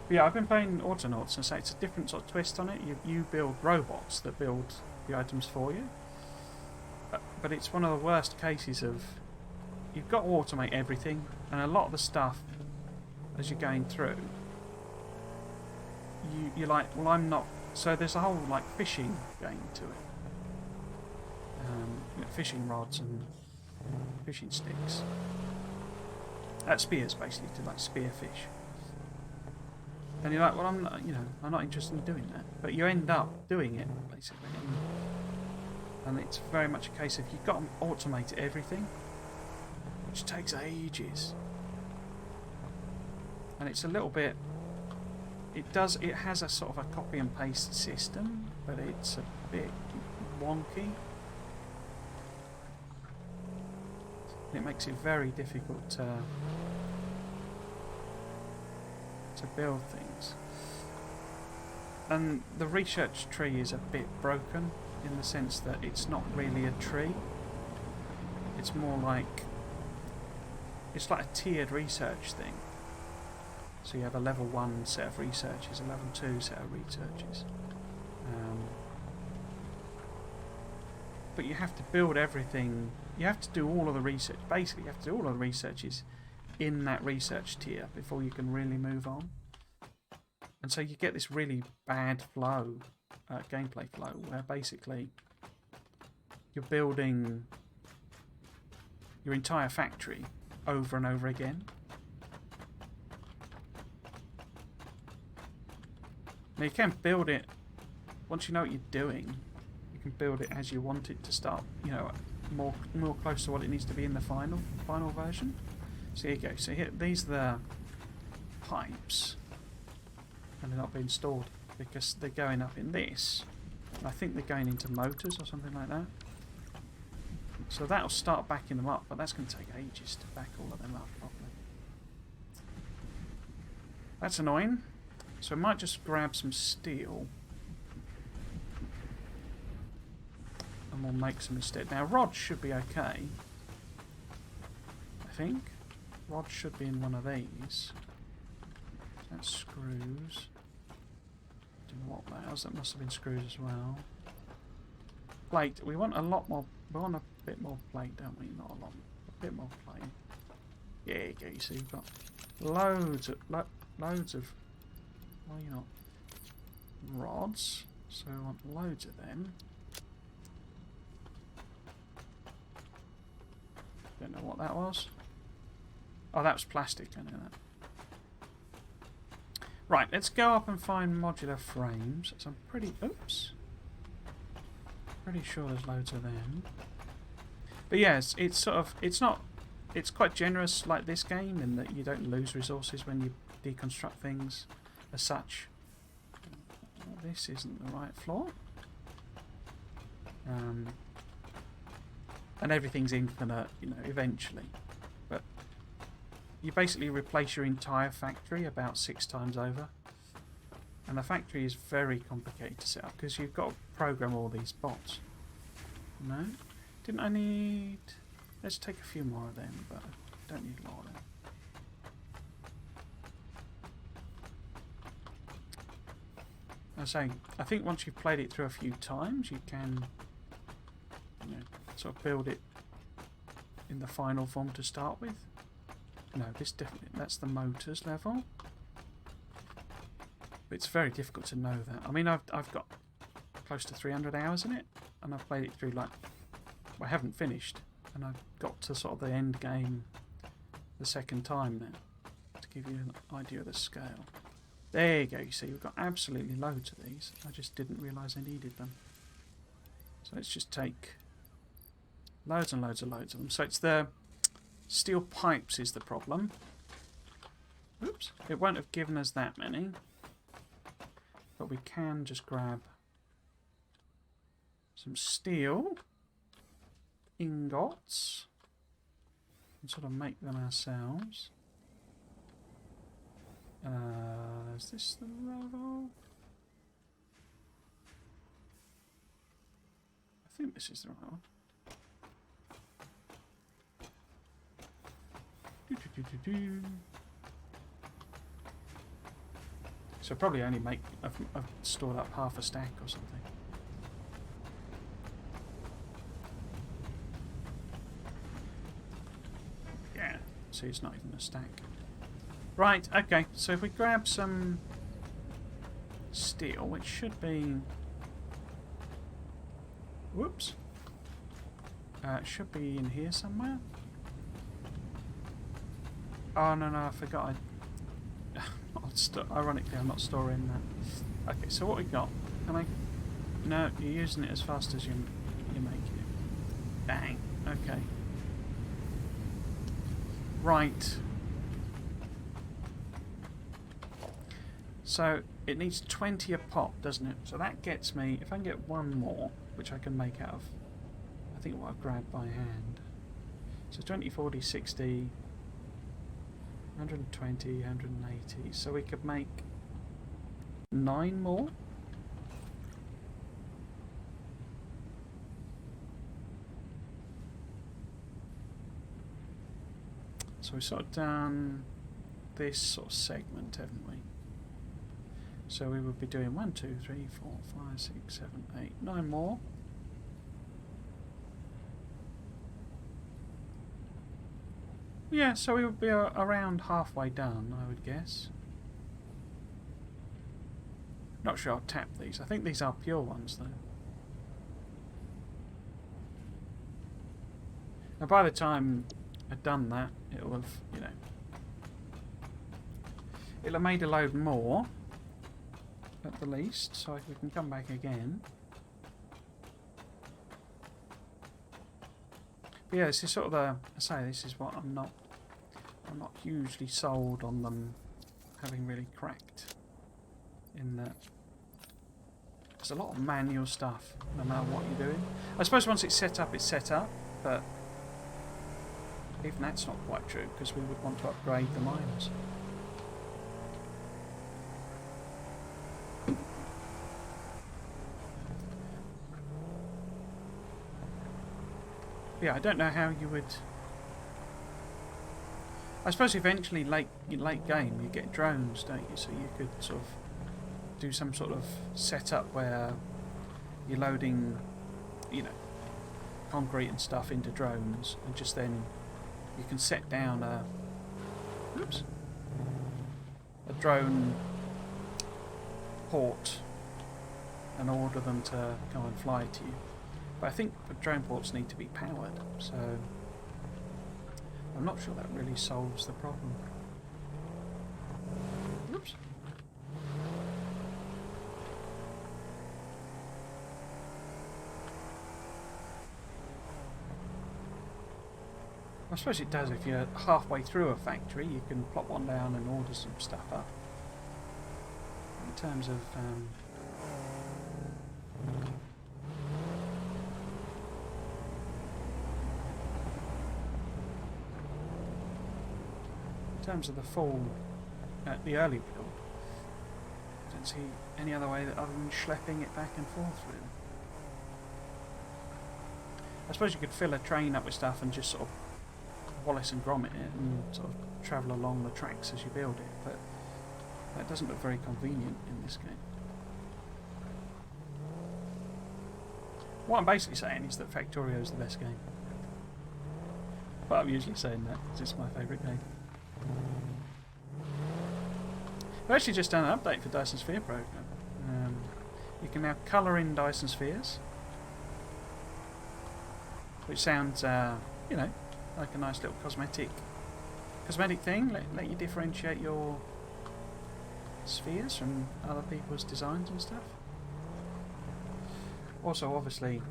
But yeah, I've been playing Autonauts and say it's a different sort of twist on it. You build robots that build the items for you. But it's one of the worst cases of... You've got to automate everything, and a lot of the stuff, as you're going through, you're like, well, I'm not... So there's a whole, like, fishing game to it. You know, fishing rods and fishing sticks. Spears, basically, to, like, spear fish. And you're like, well, I'm not, you know, I'm not interested in doing that. But you end up doing it, basically. And it's very much a case of you've got to automate everything, which takes ages. And it's a little bit... It has a sort of a copy and paste system, but it's a bit wonky. It makes it very difficult to build things. And the research tree is a bit broken in the sense that it's not really a tree. It's more like... It's like a tiered research thing. So you have a level 1 set of researches, a level 2 set of researches. But you have to build everything, you have to do all of the research, basically you have to do all of the researches in that research tier before you can really move on. And so you get this really bad flow, gameplay flow, where basically you're building your entire factory over and over again. Now you can build it, once you know what you're doing, you can build it as you want it to start, you know, more close to what it needs to be in the final version. So here you go, so here, these are the pipes, and they're not being stored because they're going up in this. And I think they're going into motors or something like that. So that'll start backing them up, but that's going to take ages to back all of them up properly. That's annoying. So I might just grab some steel and we'll make some instead. Now rods should be okay, I think. Rods should be in one of these. That's screws. Don't know what that is. That must have been screws as well. Plate. We want a lot more. We want a bit more plate, don't we? Not a lot. A bit more plate. Yeah, you go. You see, you've got loads of well, you know, rods. So we want loads of them. Don't know what that was. Oh, that was plastic. I know that. Right, let's go up and find modular frames. So I'm pretty... Oops. Pretty sure there's loads of them. But yes, it's sort of... It's not... It's quite generous like this game in that you don't lose resources when you deconstruct things as such. This isn't the right floor. And everything's infinite, you know, eventually. But you basically replace your entire factory about 6 times over. And the factory is very complicated to set up because you've got to program all these bots. No? Didn't I need... Let's take a few more of them, but I don't need a lot of them. say, I think once you've played it through a few times, you can, you know, sort of build it in the final form to start with. No, this definitely, that's the motors level. But it's very difficult to know that. I mean, I've got close to 300 hours in it, and I've played it through, like, well, I haven't finished, and I've got to sort of the end game the second time now, to give you an idea of the scale. There you go, you see, we've got absolutely loads of these. I just didn't realise I needed them. So let's just take loads and loads and loads of them. So it's the steel pipes is the problem. Oops, it won't have given us that many. But we can just grab some steel ingots and sort of make them ourselves. Is this the level? I think this is the right one. So probably only make, I've stored up half a stack or something. Yeah, see, it's not even a stack. Right, okay, so if we grab some steel, which should be, whoops, it should be in here somewhere. Oh no, I forgot. Ironically, I'm not storing that. Okay, so what we got? Can I? No, you're using it as fast as you make it. Bang. Okay. Right. So it needs 20 a pop, doesn't it? So that gets me, if I can get one more, which I can make out of, I think what I've grabbed by hand. So 20, 40, 60, 120, 180. So we could make 9 more. So we've sort of done this sort of segment, haven't we? So we would be doing 1, 2, 3, 4, 5, 6, 7, 8, 9 more. Yeah, so we would be around halfway done, I would guess. Not sure I'll tap these. I think these are pure ones, though. Now, by the time I've done that, it will have, you know, it'll have made a load more, at the least, so we can come back again. But yeah, this is sort of the, I say, this is what I'm not hugely sold on them having really cracked in that. There's a lot of manual stuff, no matter what you're doing. I suppose once it's set up, but even that's not quite true, because we would want to upgrade the miners. Yeah, I don't know how you would. I suppose eventually, late game, you get drones, don't you? So you could sort of do some sort of setup where you're loading, you know, concrete and stuff into drones, and just then you can set down a drone port and order them to go and fly to you. But I think the drone ports need to be powered, so I'm not sure that really solves the problem. Oops. I suppose it does if you're halfway through a factory, you can plop one down and order some stuff up. In terms of the full, the early build, I don't see any other way other than schlepping it back and forth, really. I suppose you could fill a train up with stuff and just sort of Wallace and Gromit it and sort of travel along the tracks as you build it, but that doesn't look very convenient in this game. What I'm basically saying is that Factorio is the best game. But I'm usually saying that because it's my favourite game. I've actually just done an update for Dyson Sphere Pro. You can now colour in Dyson Spheres, which sounds, you know, like a nice little cosmetic thing. Let you differentiate your spheres from other people's designs and stuff. Also, obviously,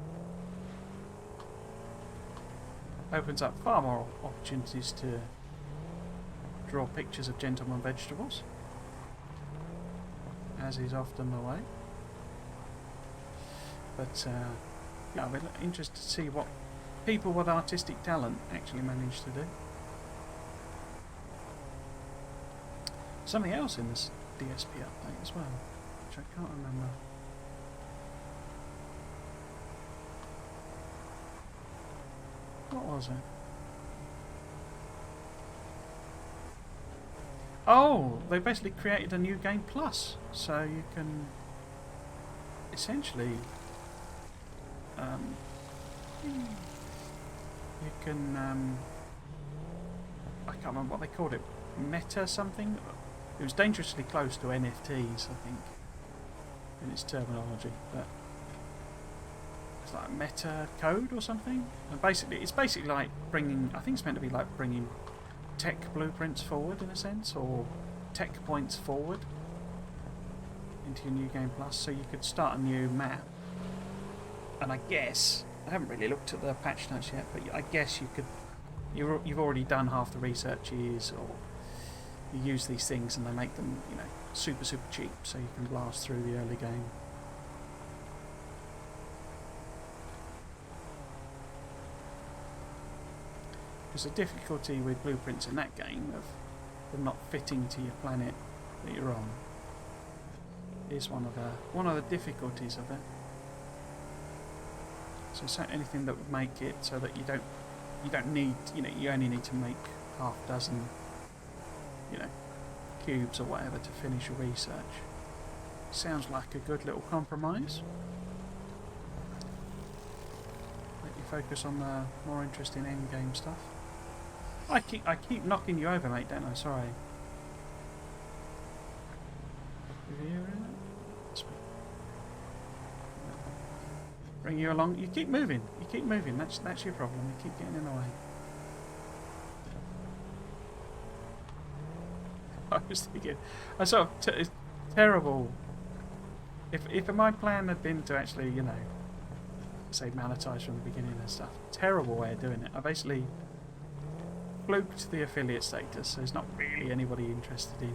opens up far more opportunities to draw pictures of gentlemen vegetables, as is often the way. But yeah, I'm interested to see what people with artistic talent actually manage to do. Something else in this DSP update as well, which I can't remember. What was it? Oh, they basically created a new game plus, so you can essentially you can I can't remember what they called it, meta something. It was dangerously close to NFTs, I think, in its terminology, but it's like meta code or something. And basically, it's basically like bringing, I think it's meant to be like bringing tech blueprints forward in a sense, or tech points forward into your new game plus. So you could start a new map, and I guess I haven't really looked at the patch notes yet, but I guess you could. You've already done half the researches, or you use these things and they make them, you know, super cheap, so you can blast through the early game. Because the difficulty with blueprints in that game of them not fitting to your planet that you're on is one of the difficulties of it. So anything that would make it so that you don't need, you know, you only need to make half a dozen, you know, cubes or whatever to finish your research. Sounds like a good little compromise. Let you focus on the more interesting end game stuff. I keep knocking you over, mate, don't I? Sorry. Bring you along. You keep moving. You keep moving. That's your problem. You keep getting in the way. I was thinking, I sort of it's terrible. If my plan had been to actually, you know, say monetize from the beginning and stuff, terrible way of doing it. I basically fluked the affiliate status, so there's not really anybody interested in, you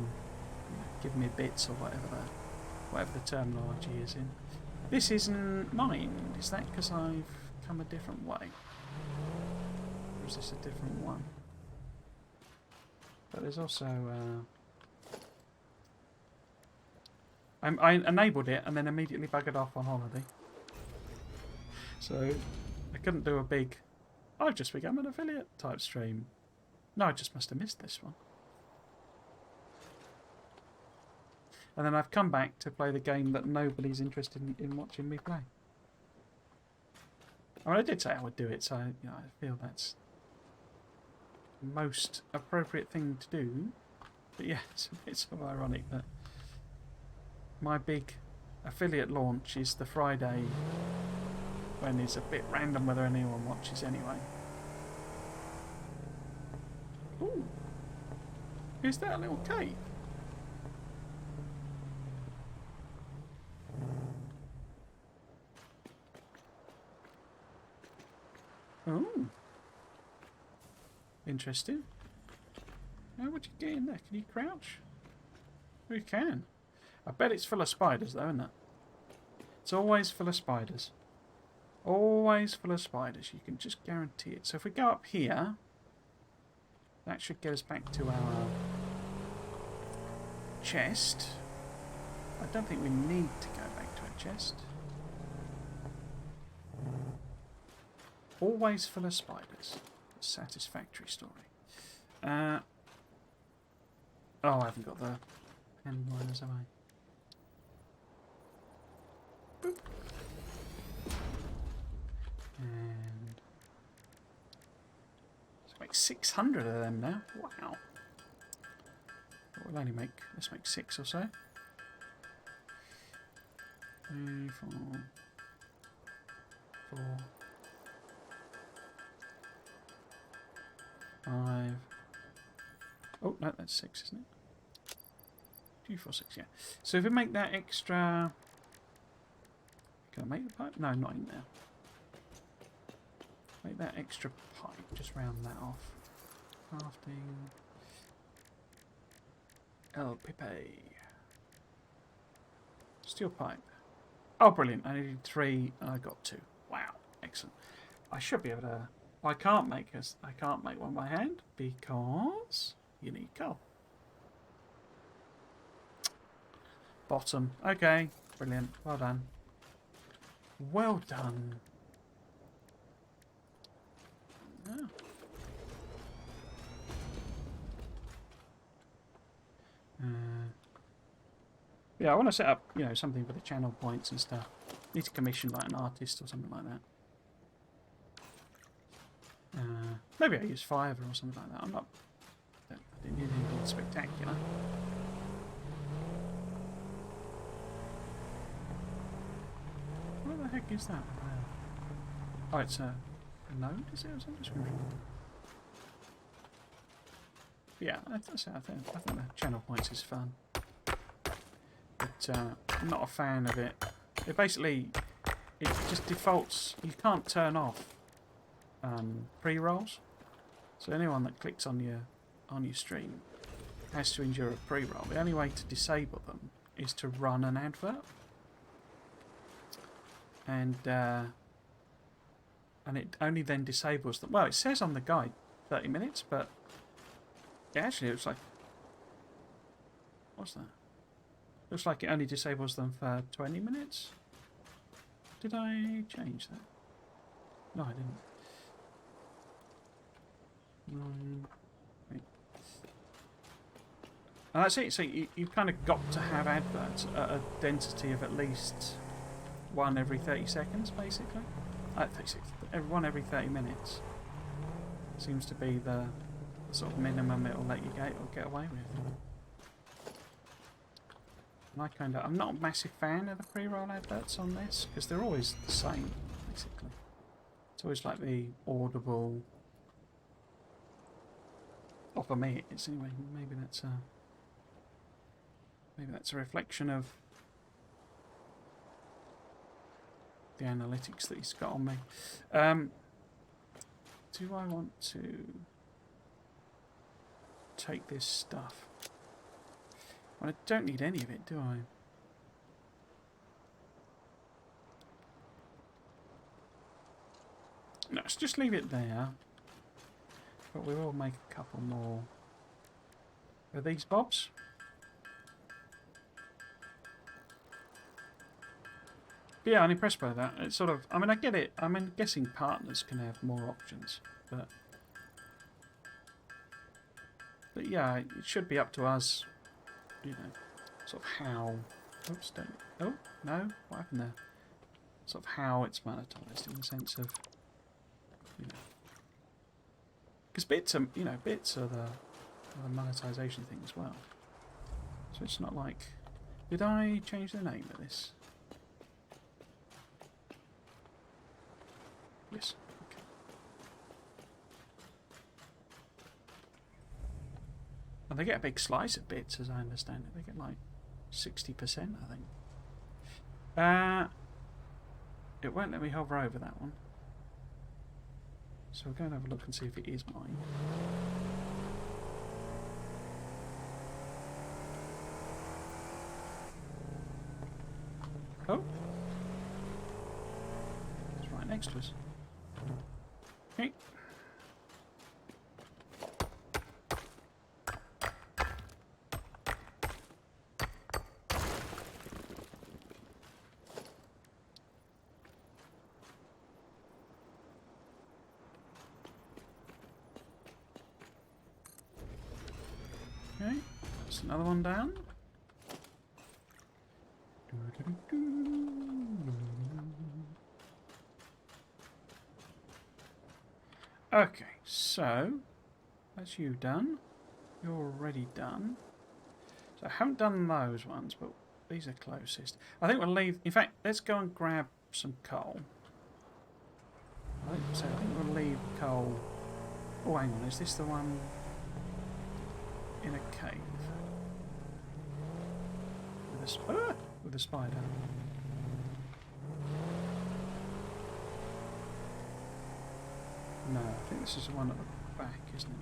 know, giving me bits or whatever the terminology is in. This isn't mine. Is that because I've come a different way? Or is this a different one? But there's also I enabled it and then immediately buggered off on holiday. So I couldn't do a big I've just become an affiliate type stream. No, I just must have missed this one. And then I've come back to play the game that nobody's interested in watching me play. I mean, I did say I would do it, so you know, I feel that's the most appropriate thing to do. But yeah, it's so ironic that my big affiliate launch is the Friday when it's a bit random whether anyone watches anyway. Ooh, is that a little cave? Oh, interesting. How would you get in there? Can you crouch? You can. I bet it's full of spiders though, isn't it? It's always full of spiders. Always full of spiders. You can just guarantee it. So if we go up here, that should get us back to our chest. I don't think we need to go back to a chest. Always full of spiders. Satisfactory story. Oh, I haven't got the pen liners, have I? Boop. make 600 of them now. Wow. We'll only make, let's make 6 or so. 3, 4, 4, 5. Oh, no, that's 6, isn't it? 2, 4, 6, yeah. So if we make that extra... Can I make the pipe? No, not in there. Make that extra pipe, just round that off. Crafting. El Pipe. Steel pipe. Oh, brilliant. I needed 3 and I got 2. Wow, excellent. I should be able to... I can't make one by hand because you need coal. Bottom. Okay, brilliant. Well done. Well done. Yeah. Yeah, I want to set up, you know, something for the channel points and stuff. Need to commission like an artist or something like that. Maybe I use Fiverr or something like that. I didn't need anything spectacular. What the heck is that? Oh, it's a node, is it, or something? Yeah, I think the channel points is fun. But I'm not a fan of it. It basically, it just defaults. You can't turn off pre-rolls. So anyone that clicks on your stream has to endure a pre-roll. The only way to disable them is to run an advert. And it only then disables them. Well, it says on the guide 30 minutes, but yeah, actually it looks like... What's that? Looks like it only disables them for 20 minutes. Did I change that? No, I didn't. Wait. And that's it. So you've kind of got to have adverts at a density of at least 1 every 30 seconds, basically. 36. One every 30 minutes seems to be the sort of minimum it'll let you get away with. And I'm not a massive fan of the pre-roll adverts on this because they're always the same, basically. It's always like the audible. Or for me, it's anyway. Maybe that's a reflection of the analytics that he's got on me. Do I want to take this stuff? Well, I don't need any of it, do I? No, let's just leave it there. But we will make a couple more. Are these bobs? But yeah, I'm impressed by that. It's sort of, I mean, I get it. I'm guessing partners can have more options, but yeah, it should be up to us, you know, sort of how. Oops, don't. Oh no, what happened there? Sort of how it's monetized in the sense of, you know, because bits are, you know, bits are the monetization thing as well. So it's not like, did I change the name of this? Yes. Okay. And they get a big slice of bits, as I understand it. They get like 60%, I think. It won't let me hover over that one. So we'll go and have a look and see if it is mine. Oh. It's right next to us. Okay. Okay, that's another one down. Okay, so That's you done. You're already done. So I haven't done those ones, but these are closest. I think we'll leave... In fact, let's go and grab some coal. I think we'll leave coal... Oh, hang on. Is this the one in a cave? With a spider. No, I think this is the one at the back, isn't it?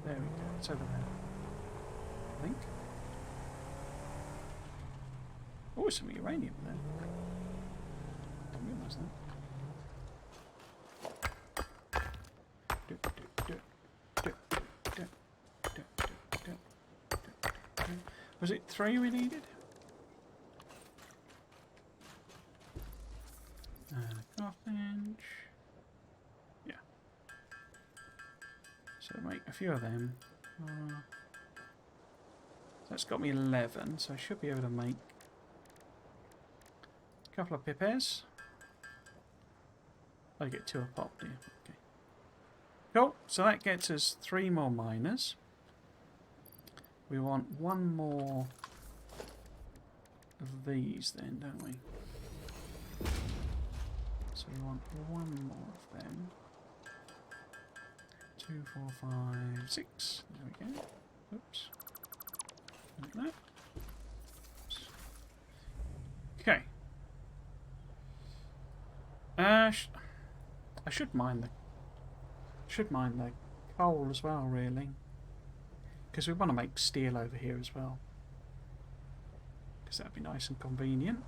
There we go. It's over there. I think. Oh, some uranium there. Didn't realise that. Was it 3 we needed? Craft bench. Yeah. So make a few of them. So that's got me 11, so I should be able to make a couple of pipers. I get 2 a pop, do you? Okay. Cool. So that gets us 3 more miners. We want 1 more of these then, don't we? So we want 1 more of them. 2, 4, 5, 6. There we go. Oops. Like that. Oops. Okay. I should mine the coal as well, really, because we want to make steel over here as well, because that'd be nice and convenient.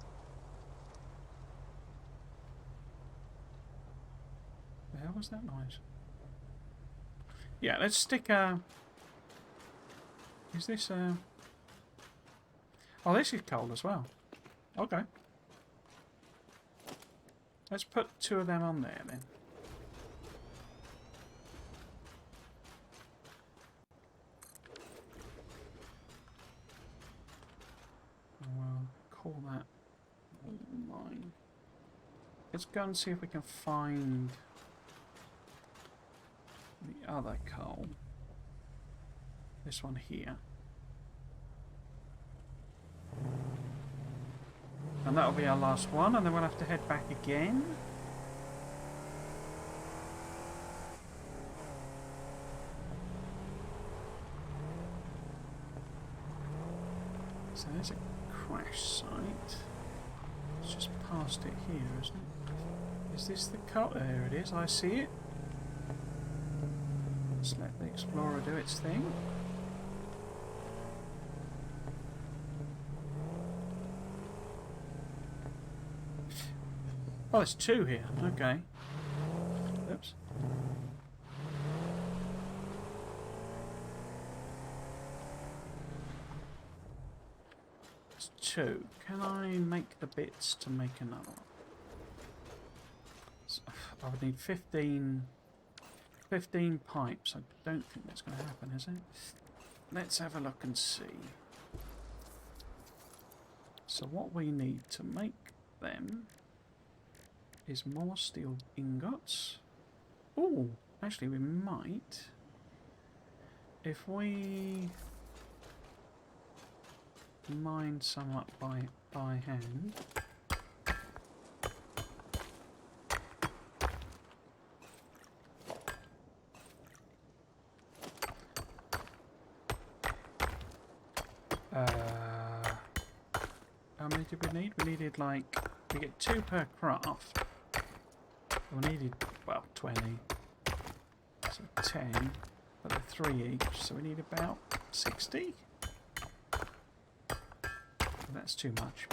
The hell was that noise? Yeah, let's stick a... Is this a... Oh, this is coal as well. Okay. Let's put 2 of them on there then. We'll call that mine. Let's go and see if we can find the other coal. This one here. And that'll be our last one, and then we'll have to head back again. So there's a crash site. It's just past it here, isn't it? Is this the coal? There it is, I see it. Let's let the explorer do its thing. Oh, there's 2 here. Okay. Oops. It's 2. Can I make the bits to make another one? So, I would need 15 pipes. I don't think that's going to happen, is it? Let's have a look and see. So what we need to make them is more steel ingots. Oh, actually we might, if we mine some up by hand. How many did we need? We needed like, we get 2 per craft. We needed, well, 20. So 10. But they're 3 each, so we need about 60. That's too much,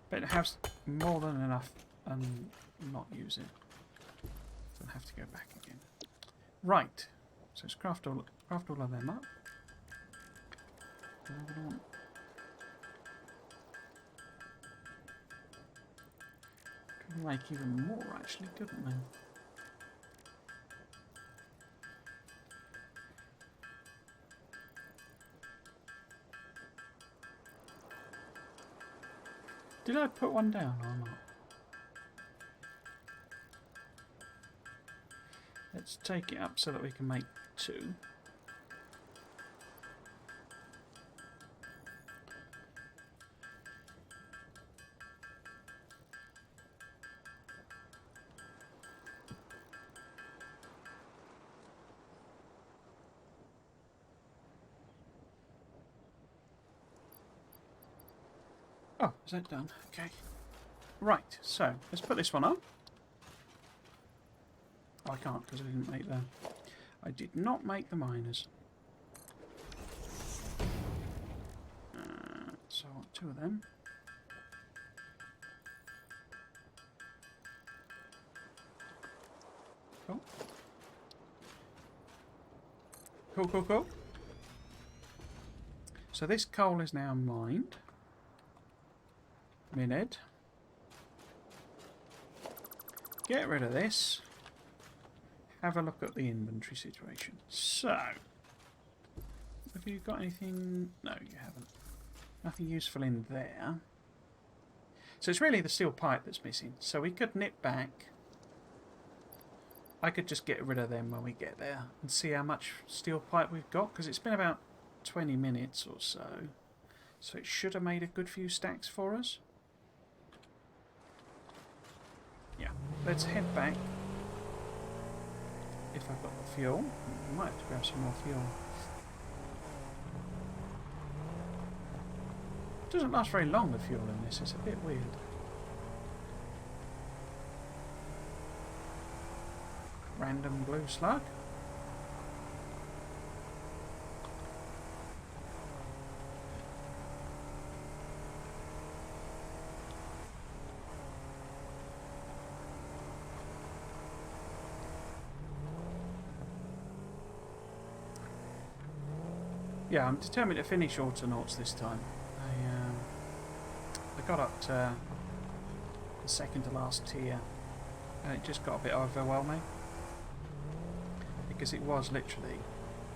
but it has more than enough and not use it. So I'll have to go back again. Right. So let's craft all of them up. Could make even more actually, couldn't we? Did I put one down or not? Let's take it up so that we can make 2. Oh, is that done? Okay. Right, so let's put this one on. Oh, I can't because I didn't make the... I did not make the miners. So I want 2 of them. Cool. Cool, cool, cool. So this coal is now mined. Minute. Get rid of this. Have a look at the inventory situation. So, have you got anything? No, you haven't. Nothing useful in there. So it's really the steel pipe that's missing. So we could nip back. I could just get rid of them when we get there and see how much steel pipe we've got, because it's been about 20 minutes or so. So it should have made a good few stacks for us. Yeah, let's head back. If I've got the fuel, I might have to grab some more fuel. It doesn't last very long, the fuel in this, it's a bit weird. Random blue slug. Yeah, I'm determined to finish Autonauts this time. I got up to the second to last tier and it just got a bit overwhelming because it was literally,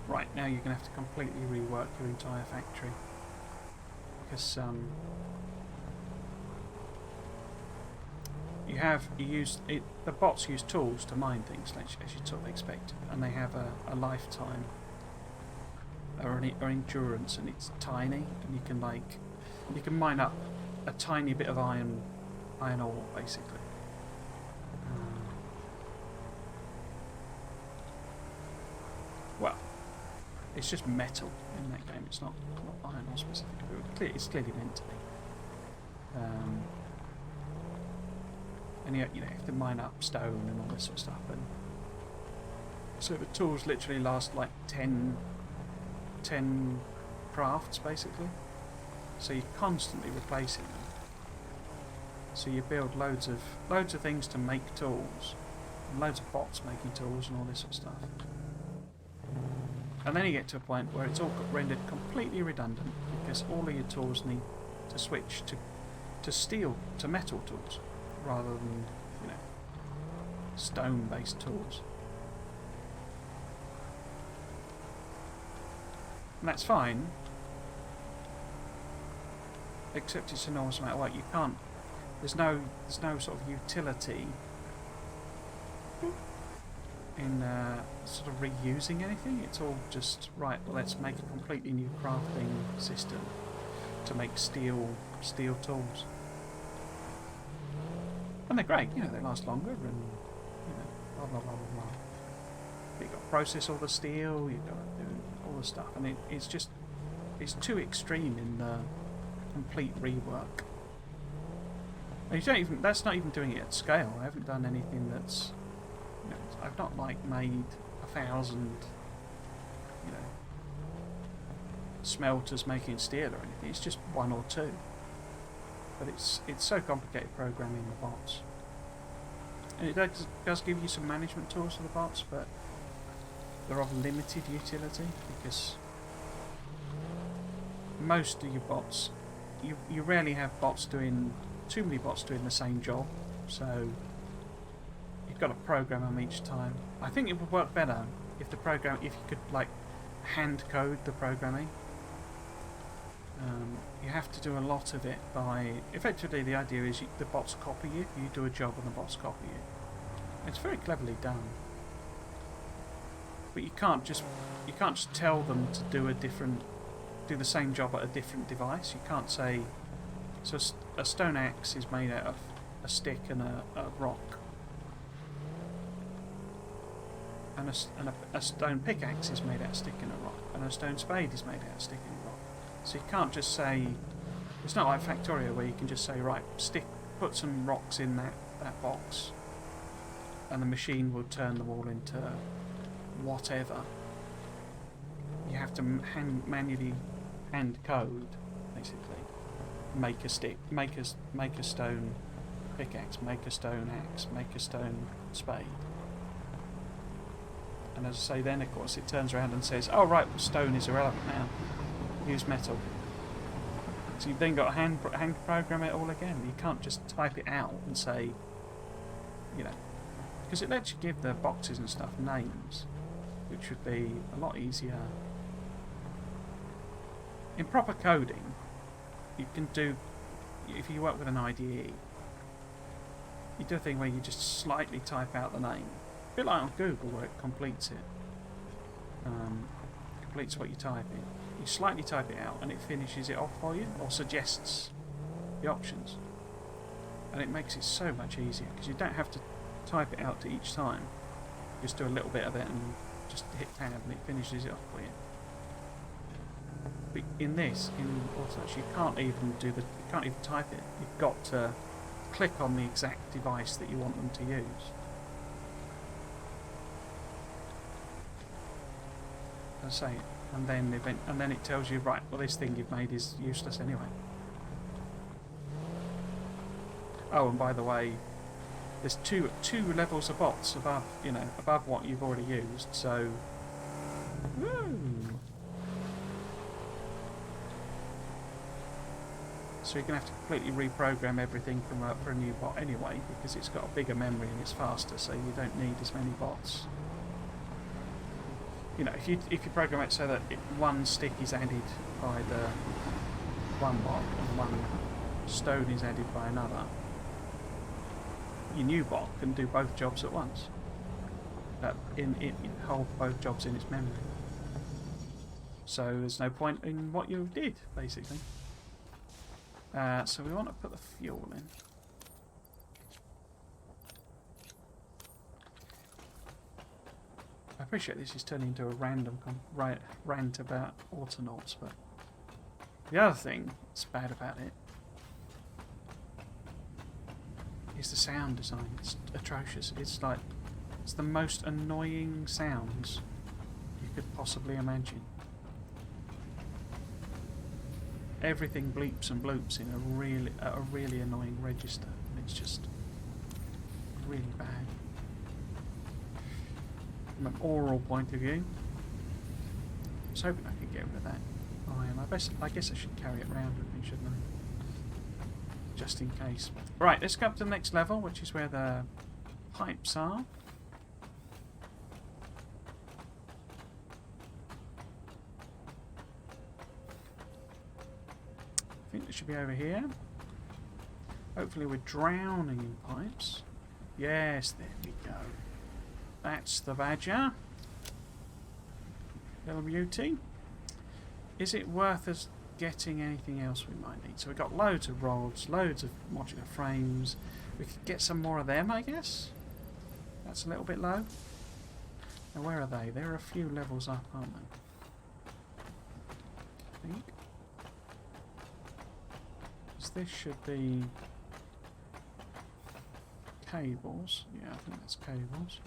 right, now you're going to have to completely rework your entire factory because the bots use tools to mine things as you sort of expect, and they have a lifetime or endurance, and it's tiny, and you can mine up a tiny bit of iron ore basically. Well, it's just metal in that game. It's not iron ore specifically. It's clearly meant to be. And you have to mine up stone and all this sort of stuff. And so the tools literally last like 10 crafts basically. So you're constantly replacing them. So you build loads of things to make tools, and loads of bots making tools and all this sort of stuff. And then you get to a point where it's all rendered completely redundant because all of your tools need to switch to metal tools rather than stone-based tools. And that's fine, except it's an enormous amount of work. You can't. There's no sort of utility in sort of reusing anything. It's all just right. Well, let's make a completely new crafting system to make steel tools, and they're great. They last longer, and blah blah blah blah blah. But you've got to process all the steel. You've got to do all the stuff, and it's too extreme in the complete rework. And that's not even doing it at scale. I haven't done anything that's, I've not made 1,000, smelters making steel or anything. It's just 1 or 2. But it's so complicated programming the bots. And it does give you some management tools for the bots, but they're of limited utility because most of your bots, you rarely have too many bots doing the same job, so you've got to program them each time. I think it would work better if you could hand code the programming. You have to do a lot of it by, effectively the idea is the bots copy you do a job and the bots copy you. It's very cleverly done. But you can't just tell them to do the same job at a different device. You can't say, so a stone axe is made out of a stick and a rock, and a stone pickaxe is made out of stick and a rock, and a stone spade is made out of stick and a rock. So you can't just say, it's not like Factorio where you can just say, right, put some rocks in that box, and the machine will turn them all into whatever. You have to manually hand code, basically. Make a stick, make a stone pickaxe, make a stone axe, make a stone spade. And as I say, then of course it turns around and says, oh right, well, stone is irrelevant now, use metal. So you've then got to hand program it all again. You can't just type it out and say, you know, because it lets you give the boxes and stuff names, which would be a lot easier. In proper coding, you can do, if you work with an IDE, you do a thing where you just slightly type out the name. A bit like on Google where it completes it. Completes what you type in. You slightly type it out and it finishes it off for you, or suggests the options. And it makes it so much easier, because you don't have to type it out to each time. Just do a little bit of it and just hit tab and it finishes it off for you. But in Autotouch, you can't even type it. You've got to click on the exact device that you want them to use. As I say, and then it tells you, right, well, this thing you've made is useless anyway. Oh, and by the way, there's two levels of bots above what you've already used. So, woo. So you're going to have to completely reprogram everything for a new bot anyway, because it's got a bigger memory and it's faster, so you don't need as many bots. You know, if you program it so that one stick is added by the one bot and one stone is added by another, your new bot can do both jobs at once. It hold both jobs in its memory. So there's no point in what you did, basically. So we want to put the fuel in. I appreciate this is turning into a random rant about Autonauts, but the other thing that's bad about it is the sound design. It's atrocious. It's the most annoying sounds you could possibly imagine. Everything bleeps and bloops in a really annoying register. It's just really bad. From an oral point of view, I was hoping I could get rid of that. I guess I should carry it around with me, shouldn't I? Just in case. Right, let's go up to the next level, which is where the pipes are. I think it should be over here. Hopefully we're drowning in pipes. Yes, there we go. That's the badger. Little beauty. Is it worth us getting anything else we might need? So we've got loads of rods, loads of modular frames. We could get some more of them, I guess. That's a little bit low. Now where are they? They're a few levels up, aren't they? I think. This should be cables. Yeah, I think that's cables.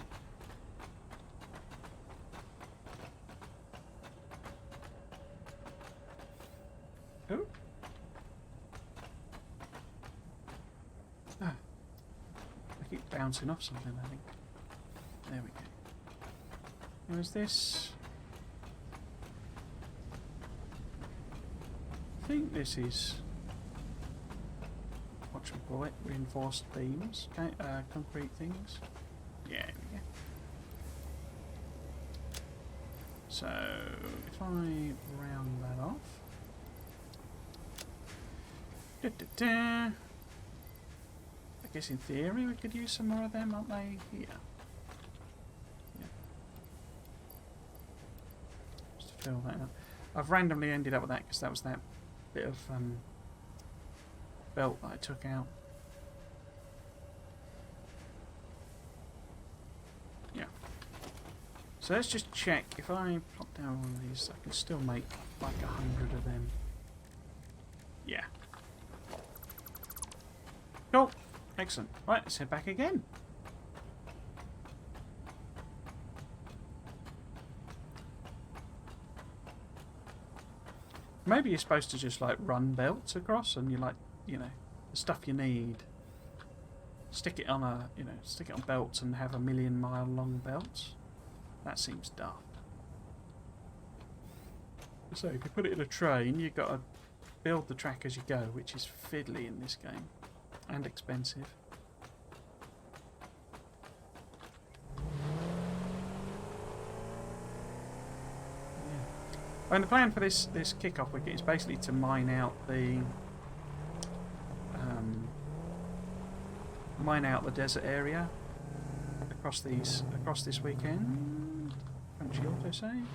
Oh. Ah. I keep bouncing off something, I think. There we go. Now is this... I think this is... what should we call it? Reinforced beams? Concrete things? Yeah, there we go. So, if I round that off... I guess in theory we could use some more of them, aren't they? Here. Yeah. fill that out. I've randomly ended up with that because that was that bit of belt that I took out. Yeah. So let's just check. If I pop down one of these, I can still make like 100 of them. Yeah. Cool. Excellent. Right, let's head back again. Maybe you're supposed to just like run belts across, and you like, you know, the stuff you need. Stick it on a, you know, stick it on belts and have 1,000,000 mile long belts. That seems daft. So if you put it in a train, you've got to build the track as you go, which is fiddly in this game and expensive. And the plan for this kick-off wicket is basically to mine out the desert area across this weekend. Punchy autosave.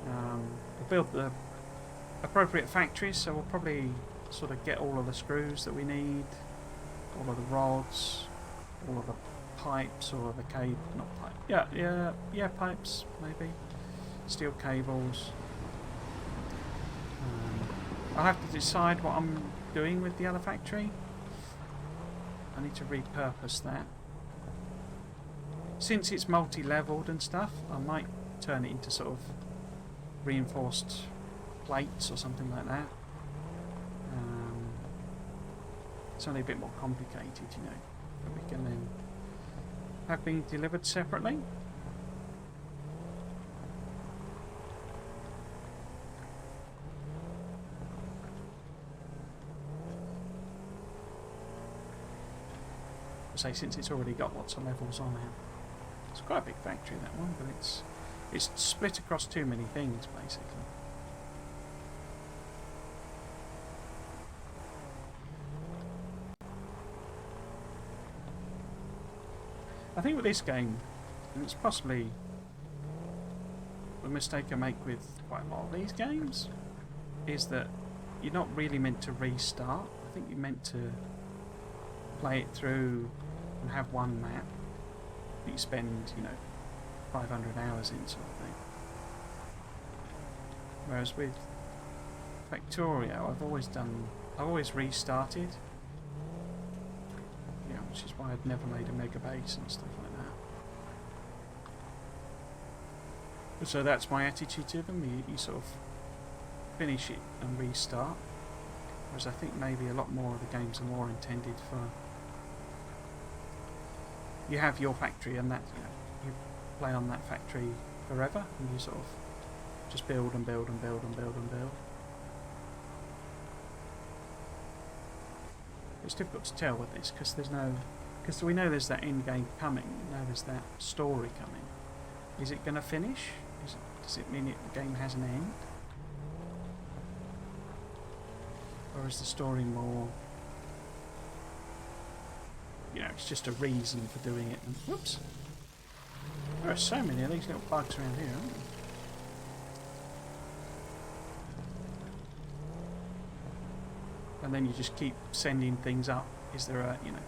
We'll build the appropriate factories, so we'll probably sort of get all of the screws that we need, all of the rods, all of the pipes, or the cable, not pipe. Yeah, pipes maybe. Steel cables. I'll have to decide what I'm doing with the other factory. I need to repurpose that. Since it's multi-leveled and stuff, I might turn it into sort of reinforced plates or something like that. It's only a bit more complicated, you know, but we can then have been delivered separately. Say, since it's already got lots of levels on it, it's quite a big factory, that one, but it's split across too many things basically. I think with this game, and it's possibly the mistake I make with quite a lot of these games, is that you're not really meant to restart. I think you're meant to play it through and have one map that you spend, you know, 500 hours in, sort of thing. Whereas with Factorio, I've always restarted. Yeah, which is why I'd never made a mega base and stuff like that. So that's my attitude to them. You sort of finish it and restart. Whereas I think maybe a lot more of the games are more intended for, you have your factory and that, you know, you play on that factory forever, and you sort of just build and build and build and build and build. It's difficult to tell with this because we know there's that end game coming. We know there's that story coming. Is it going to finish? Does it mean the game has an end? Or is the story more, you know, it's just a reason for doing it? And, whoops! There are so many of these little bugs around here, aren't there? And then you just keep sending things up. Is there a, you know,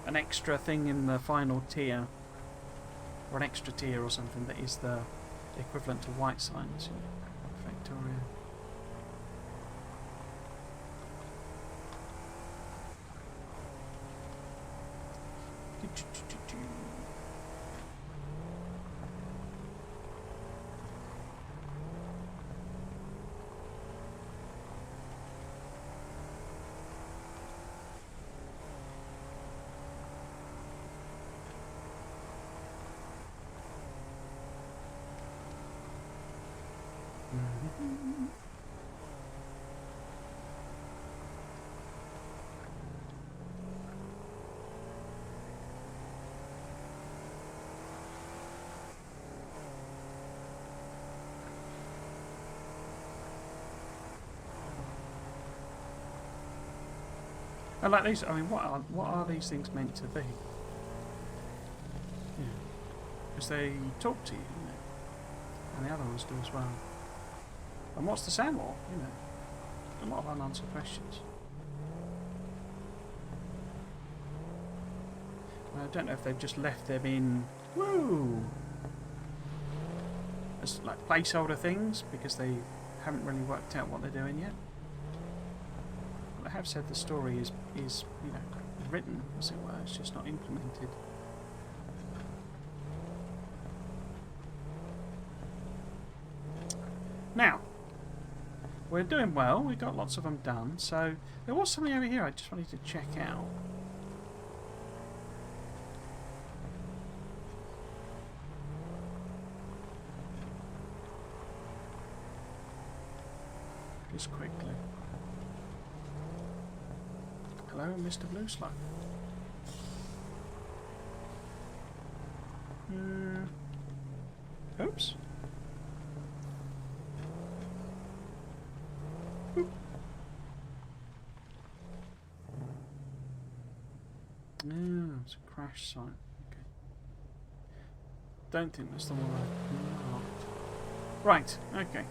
an extra thing in the final tier, or an extra tier or something that is the equivalent to white signs? You know, Factorio. I like these. I mean, what are these things meant to be? Yeah. Because they talk to you, you know. And the other ones do as well. And what's the sound wall? You know, a lot of unanswered questions. I don't know if they've just left them in, woo, as like placeholder things because they haven't really worked out what they're doing yet. But I have said the story is you know, written, as it were. It's just not implemented. Now, we're doing well. We've got lots of them done. So there was something over here I just wanted to check out. Just quickly. Hello, Mr. Blue Slug. Oops. Oop. Oh, it's a crash site. Okay. Don't think that's the one I marked. Right, okay.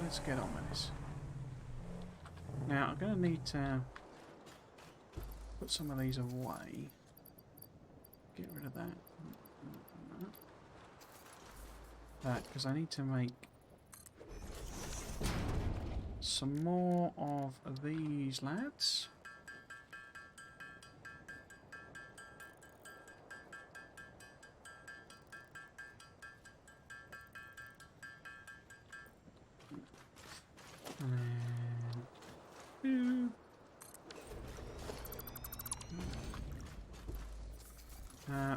Let's get on with this. Now, I'm going to need to put some of these away. Get rid of that. That, because I need to make some more of these lads.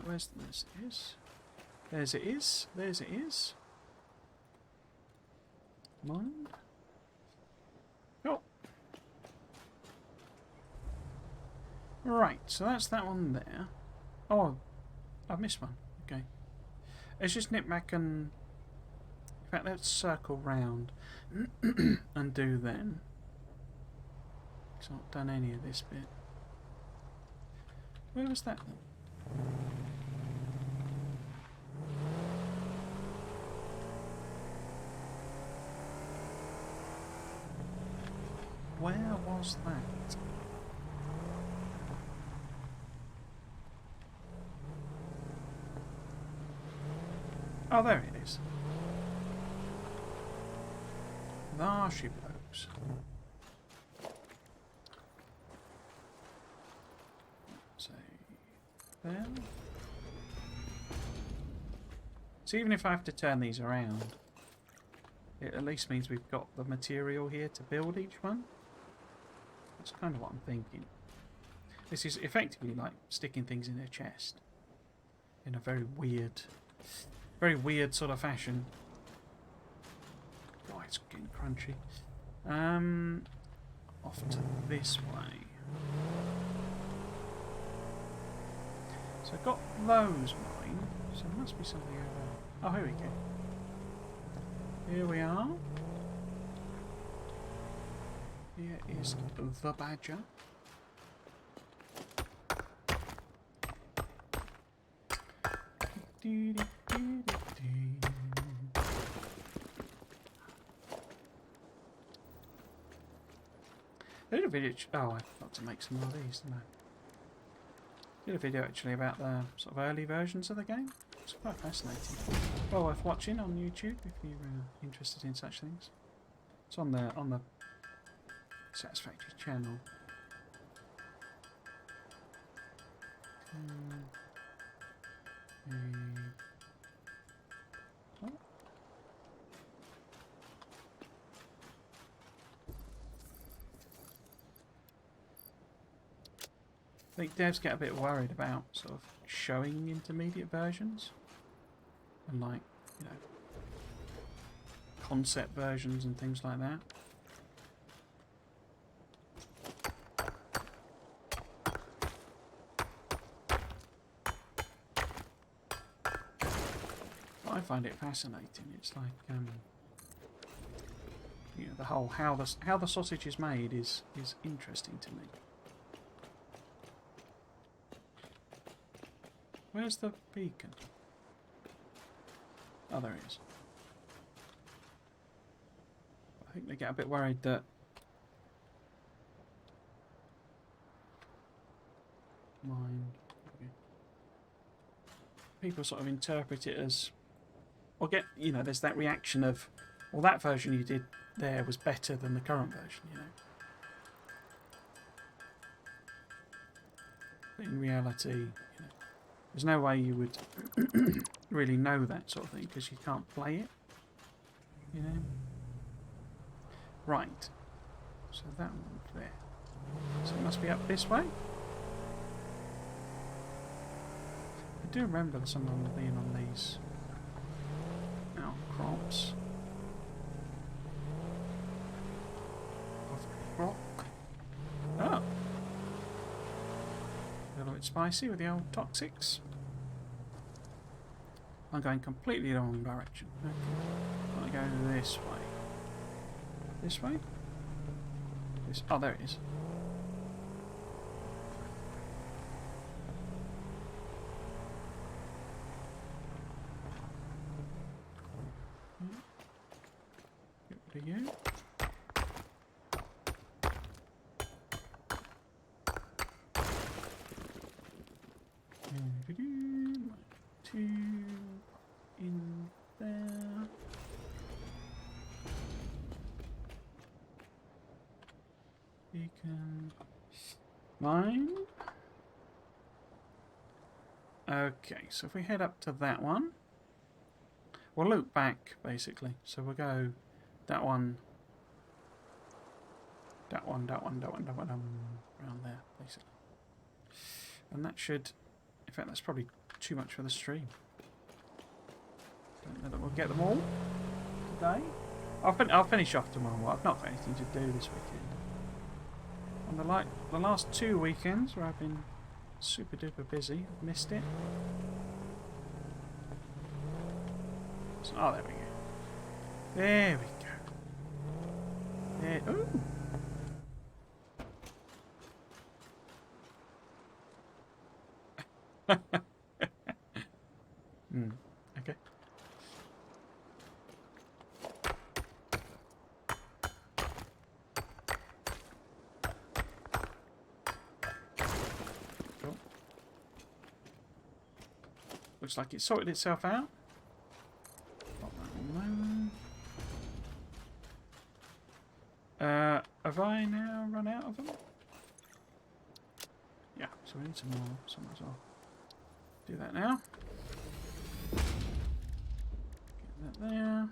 Where's this? There's it is. There's it is. Mind. Oh. Right, so that's that one there. Oh, I've missed one. Okay. Let's just nip back and... In fact, let's circle round and do then. Because I've not done any of this bit. Where was that then? Where was that? Oh, there it is. There she blows. So, there. So even if I have to turn these around, it at least means we've got the material here to build each one. That's kind of what I'm thinking. This is effectively like sticking things in a chest. In a very weird sort of fashion. Oh, it's getting crunchy. Off to this way. So I've got those mine. So there must be something over there. Oh, here we go. Here we are. Here is the badger. I did a video. Oh, I forgot to make some more of these, didn't I? Did a video actually about the sort of early versions of the game. It's quite fascinating. Well worth watching on YouTube if you're interested in such things. It's on the Satisfactory channel. What? I think devs get a bit worried about sort of showing intermediate versions and, like, you know, concept versions and things like that. I find it fascinating. It's like, you know, the whole how the sausage is made is interesting to me. Where's the beacon? Oh, there it is. I think they get a bit worried that people sort of interpret it as, or get, you know, there's that reaction of, well, that version you did there was better than the current version, you know. But in reality, you know, there's no way you would really know that sort of thing because you can't play it, you know. Right, so that one's there. So it must be up this way. I do remember someone being on these outcrops of rock. Oh, a little bit spicy with the old toxics. I'm going completely the wrong direction. Okay. I want to go this way. This way? This. Oh, there it is. Get rid of you. Two in there. Beacon. Mine. Okay, so if we head up to that one, we'll loop back basically. So we'll go that one, that one, that one, that one, that one, around there basically. And that should, in fact, that's probably too much for the stream. Don't know that we'll get them all today. I'll finish off tomorrow. I've not got anything to do this weekend. On the last 2 weekends where I've been super duper busy, I've missed it. So, oh, there we go. There we go. There. Ooh. Okay. Cool. Looks like it sorted itself out. Pop that one there. Have I now run out of them? Yeah, so we need some more, some as well. Do that now. Get that there.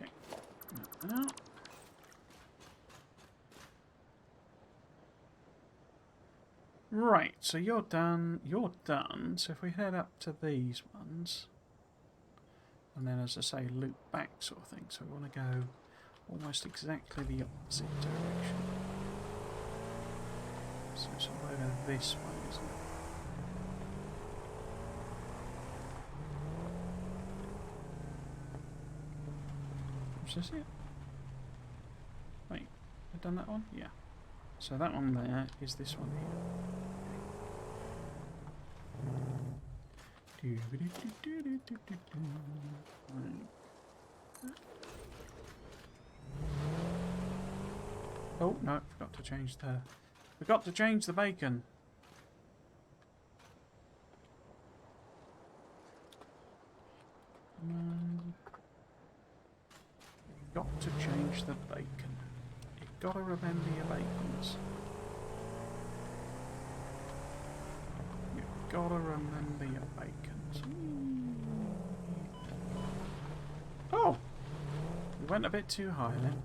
Okay, that out. Right, so you're done. You're done. So if we head up to these ones. And then, as I say, loop back sort of thing. So we want to go almost exactly the opposite direction. So sort of over this way, isn't it? Is this it? Wait, I've done that one? Yeah. So that one there is this one here. Oh no, forgot to change the bacon. Got to change the bacon. You gotta remember your bacons. Gotta remember your bacons. Oh! We went a bit too high then.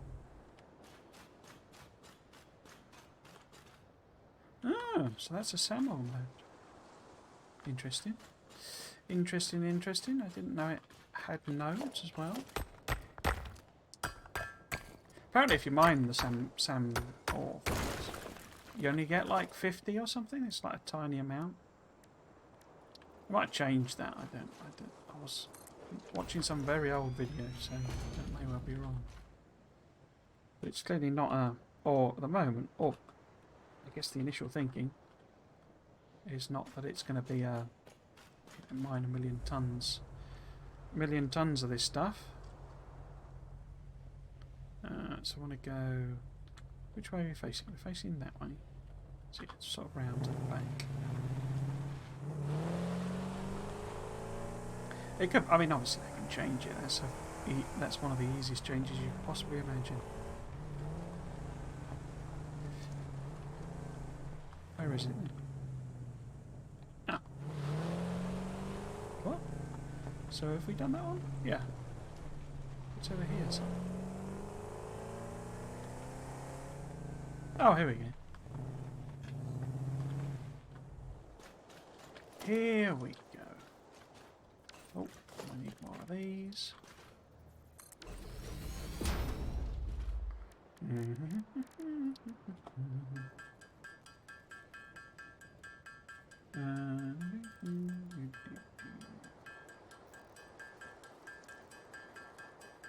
Oh, so that's a salmon mode. Interesting. Interesting, interesting. I didn't know it had nodes as well. Apparently if you mine the sam ore things, you only get like 50 or something. It's like a tiny amount. I might change that. I was watching some very old video, so that may well be wrong. But it's clearly not a ore at the moment. Or guess the initial thinking is not that it's going to be a mine a million tons of this stuff. So I want to go. Which way are we facing? We're facing that way. So it's sort of round to the back. It could. I mean, obviously they can change it. That's one of the easiest changes you could possibly imagine. Where is it then? Ah. What? So have we done that one? Yeah. It's over here, so. Oh, here we go. Here we go. Oh, I need more of these.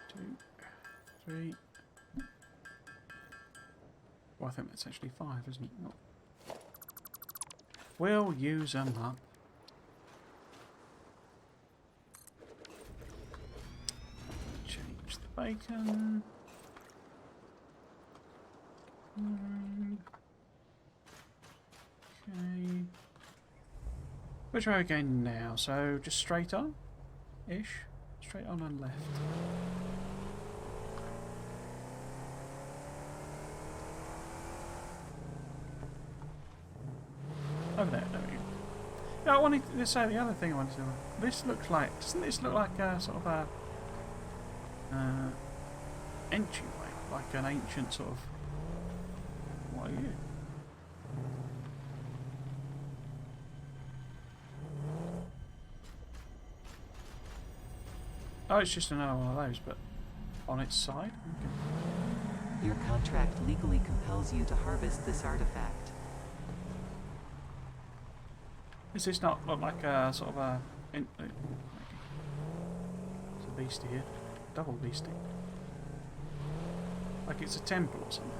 Two, three. Well, I think that's actually 5, isn't it? Not. We'll use them up. Change the bacon. Okay. Which way are we going now? So just straight on? Ish? Straight on and left. Over there, there we go. Yeah, I wanted to say the other thing I wanted to do. This looks like, doesn't this look like a sort of a entryway? Like an ancient sort of, what are you? Oh, it's just another one of those, but on its side? Okay. Your contract legally compels you to harvest this artifact. Does this not look like a sort of a... It's a beastie here. Double beastie. Like it's a temple or something.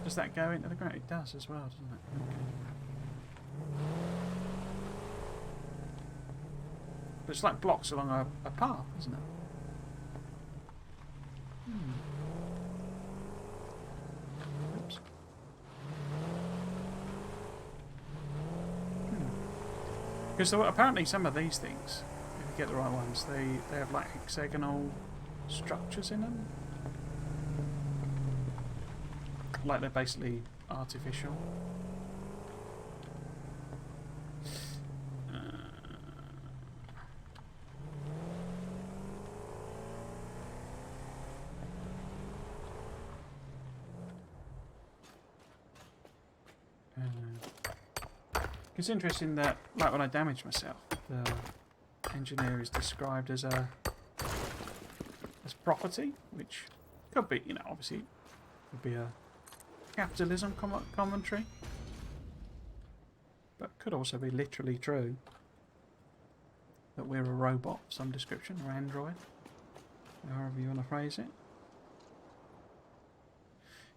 Does that go into the ground? It does as well, doesn't it? Okay. But it's like blocks along a path, isn't it? Oops. Because apparently some of these things, if you get the right ones, they have like hexagonal structures in them. Like they're basically artificial. It's interesting that, like when I damage myself, the engineer is described as property, which could be, you know, obviously would be a capitalism commentary, but could also be literally true that we're a robot of some description, or android, however you want to phrase it.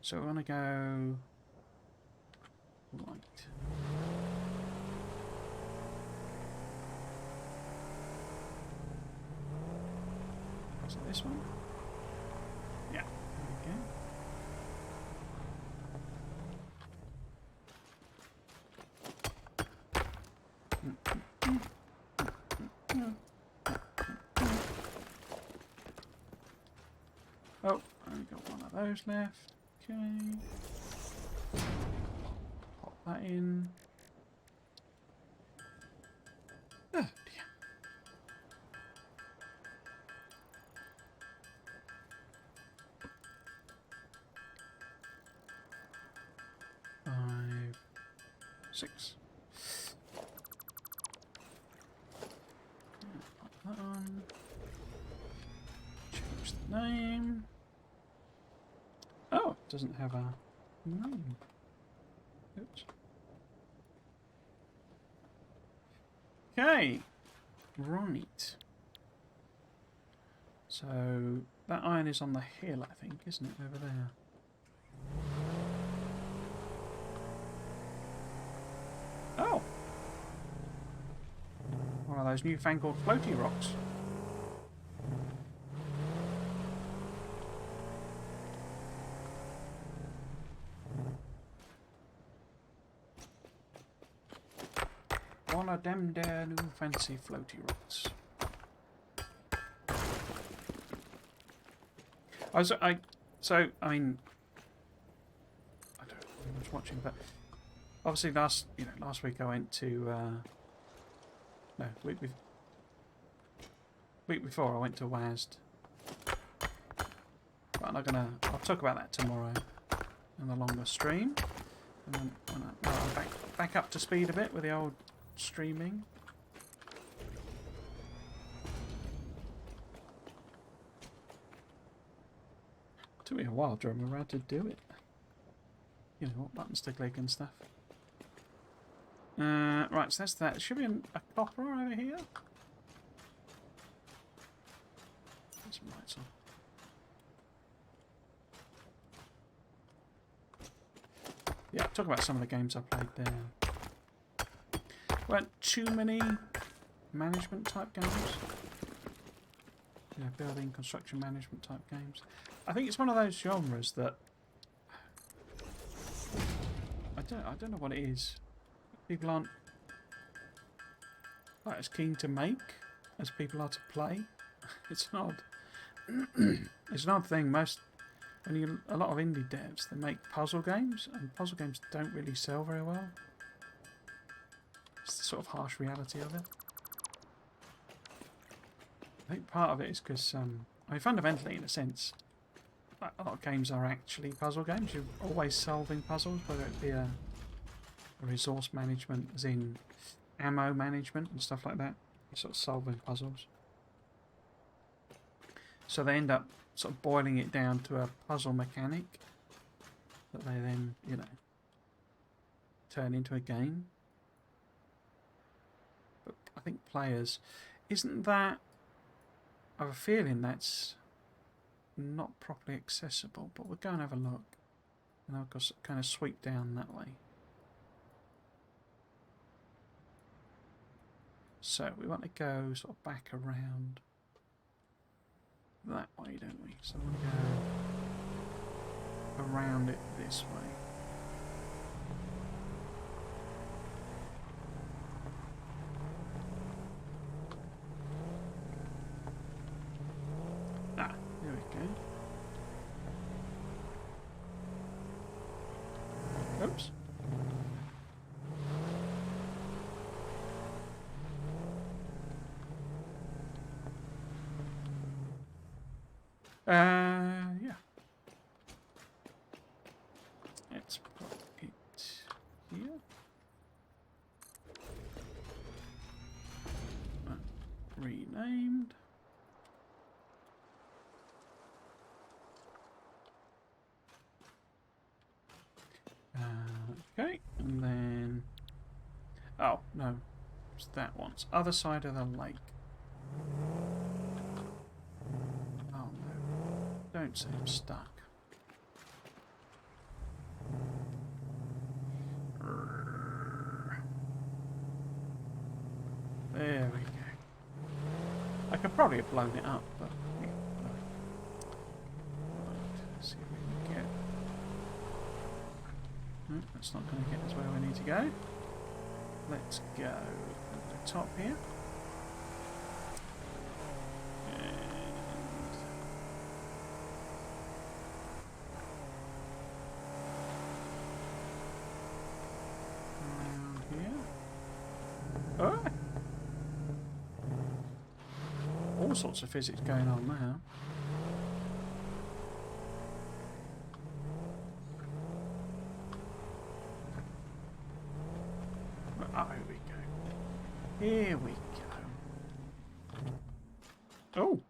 So we want to go right. So this one? Yeah, there we go. Oh, I've got one of those left. Okay. Pop that in. Oh dear. Six. Pop that on. Change the name. Oh, it doesn't have a name. Oops. Okay. Right. So that iron is on the hill, I think, isn't it, over there? those newfangled floaty rocks. One of them there new fancy floaty rocks. I mean, I don't know much watching, but obviously last week I went to no week before I went to WASD. But I'll talk about that tomorrow in the longer stream, and then when I'm back up to speed a bit with the old streaming. Took me a while to remember how to do it. You know, what buttons to click and stuff. Right, so that's that. There should be a copper over here. Put some lights on. Yeah, talk about some of the games I played there. Weren't too many management type games. Yeah, building, construction management type games. I think it's one of those genres that I don't know what it is. People aren't quite as keen to make as people are to play. It's an odd it's an odd thing. A lot of indie devs, they make puzzle games, and puzzle games don't really sell very well. It's the sort of harsh reality of it. I think part of it is because, I mean, fundamentally, in a sense, a lot of games are actually puzzle games. You're always solving puzzles, whether it be a resource management, as in ammo management and stuff like that. You're sort of solving puzzles. So they end up sort of boiling it down to a puzzle mechanic that they then, you know, turn into a game. But I think players, isn't that, I have a feeling that's not properly accessible, but we'll go and have a look. And I'll go kind of sweep down that way. So we want to go sort of back around that way, don't we? So we'll go around it this way. Ah, there we go. Oops. Yeah. Let's put it here. Renamed. Okay, and then... Oh, no. It's that one. It's other side of the lake. Oh, no. Don't say I'm stuck. There we go. I could probably have blown it up, but... Yeah, no. Right, see if we can get... No, that's not going to get us where we need to go. Let's go over the top here. All sorts of physics going on now. Oh, here we go. Here we go. Oh,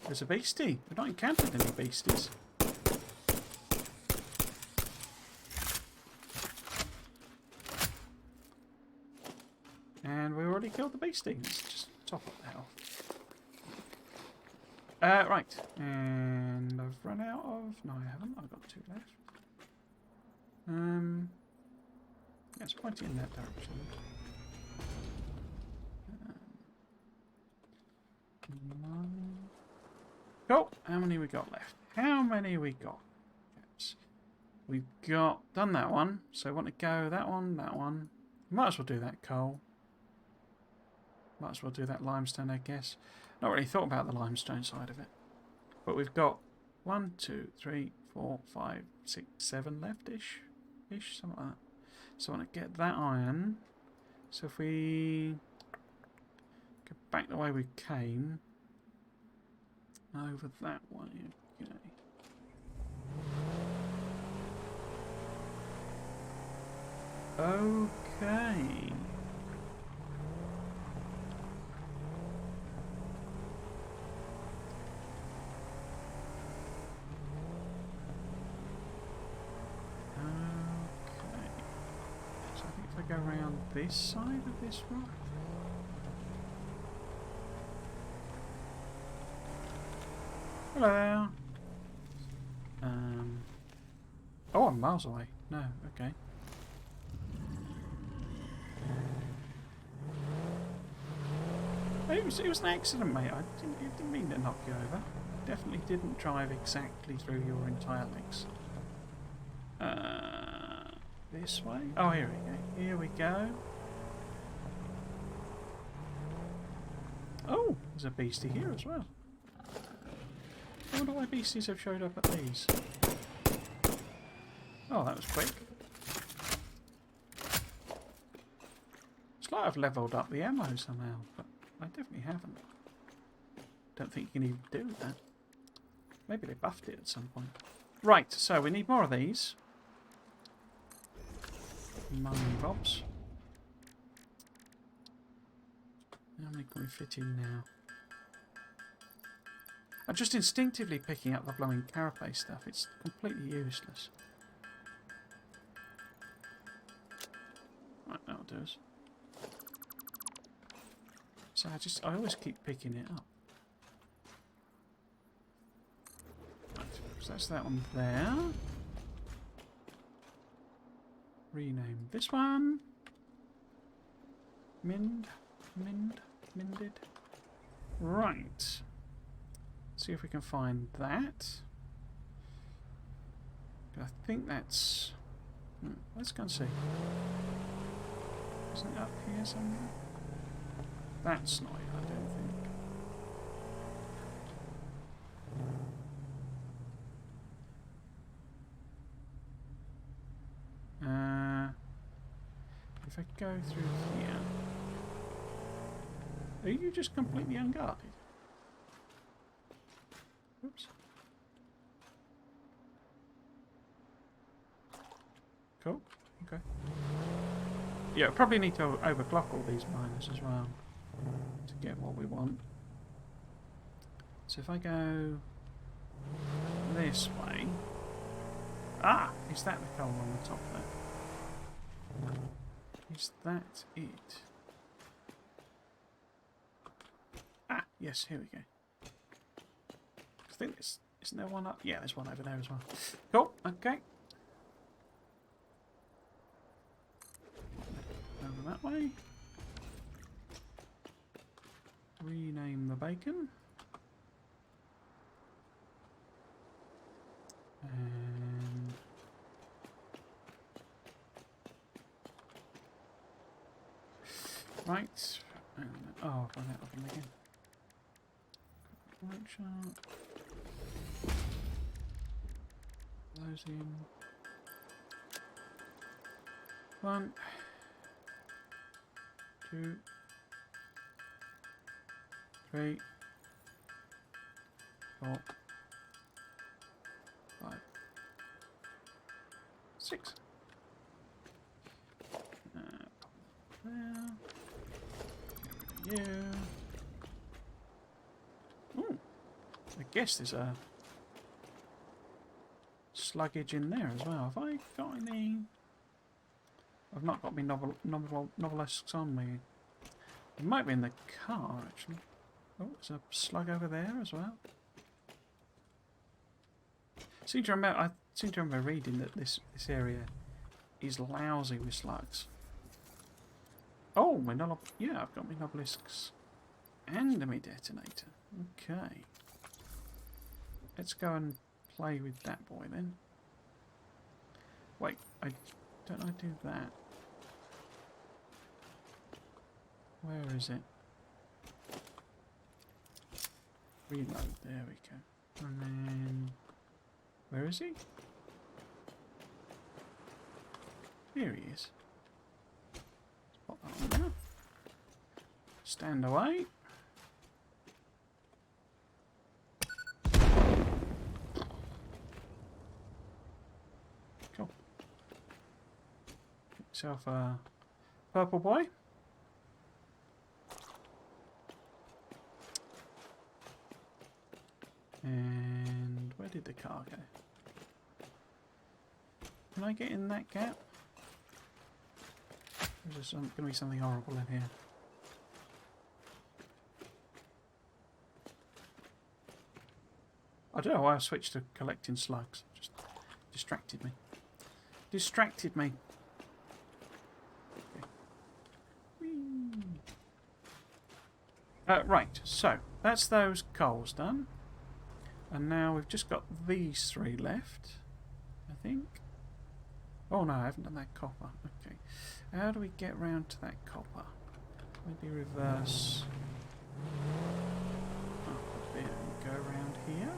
there's a beastie. We've not encountered any beasties. And we already killed the beastie. Let's just top up the health. Right, and I've run out of... No, I haven't. I've got 2 left. Yeah, it's pointing in that direction. Cool. How many we got left? How many we got? Yes. We've got done that one. So want to go that one, that one. Might as well do that coal. Might as well do that limestone, I guess. Not really thought about the limestone side of it. But we've got 1, 2, 3, 4, 5, 6, 7 left-ish. Something like that. So I want to get that iron. So if we go back the way we came, over that way, okay. Okay. Go around this side of this rock. Hello. Oh, I'm miles away. No, okay. It was an accident, mate. I didn't mean to knock you over. Definitely didn't drive exactly through your entire legs. This way? Oh, here we go. Here we go. Oh, there's a beastie here as well. I wonder why beasties have showed up at these. Oh, that was quick. It's like I've levelled up the ammo somehow, but I definitely haven't. Don't think you can even do that. Maybe they buffed it at some point. Right, so we need more of these. Money bobs. How many can we fit in now? I'm just instinctively picking up the blowing carapace stuff. It's completely useless. Right, that'll do us. So I always keep picking it up. Right, so that's that one there. Rename this one. Minded. Right. See if we can find that. I think that's... let's go and see. Isn't it up here somewhere? That's not it, I don't think. If I go through here... Are you just completely unguarded? Oops. Cool. Okay. Yeah, probably need to overclock all these miners as well to get what we want. So if I go this way... Ah! Is that the coal on the top there? Is that it? Ah! Yes, here we go. I think there's... Isn't there one up? Yeah, there's one over there as well. Cool, okay. Over that way. Rename the bacon. And... Right. And, oh, I've run out of them again. Workshop. Those in. 1, 2, 3, 4, 5, 6. There. Yeah. Ooh. I guess there's a sluggage in there as well. Have I got any? I've not got my novelisks on me. It might be in the car actually. Oh, there's a slug over there as well. I seem to remember reading that this area is lousy with slugs. Oh, my yeah, I've got my novelisks And a detonator. Okay. Let's go and play with that boy then. Wait, don't I do that? Where is it? Reload, there we go. And then... Where is he? Here he is. Pop that on there. Stand away. Cool. Get yourself a purple boy. And where did the car go? Can I get in that gap? Or is there going to be something horrible in here? I don't know why I switched to collecting slugs. Just distracted me. Distracted me. Okay. Right, so that's those coals done. And now we've just got these three left, I think. Oh no, I haven't done that copper. Okay. How do we get round to that copper? Maybe reverse. Up a bit and go around here.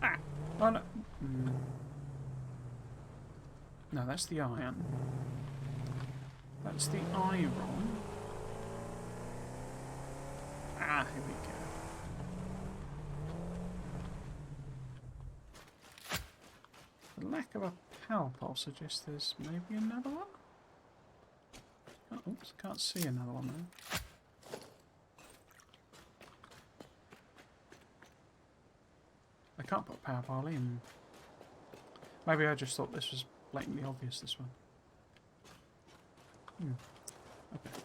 Ah! Oh no. No, that's the iron. That's the iron. Ah, here we go. The lack of a power pole suggests there's maybe another one? Oh, oops, can't see another one there. I can't put a power pole in. Maybe I just thought this was blatantly obvious, this one. Okay.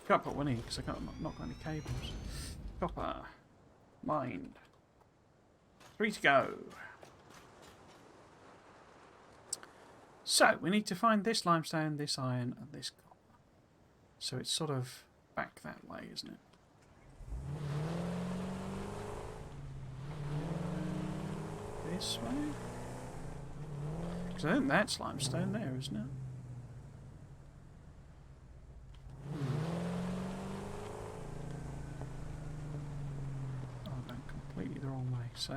Can't put one in because I can't not got any cables. Copper. Mined. 3 to go. So we need to find this limestone, this iron, and this copper. So it's sort of back that way, isn't it? This way? Because I think that's limestone there, isn't it? The wrong way, so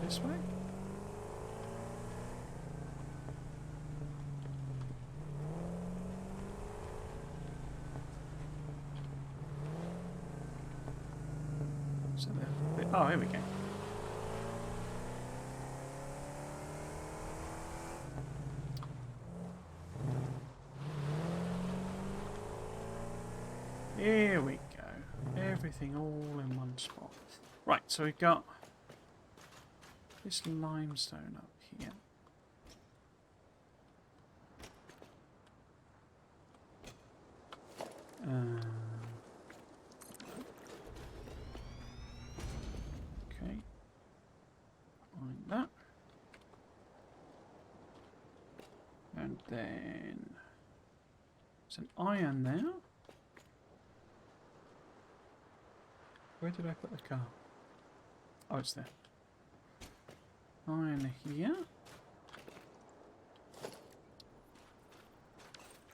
this way. So there. Oh, here we go. Here we go. Everything all in one spot. Right, so we've got this limestone up here. Okay. Like that. And then there's an iron there. Where did I put the car? Oh, it's there. Iron here.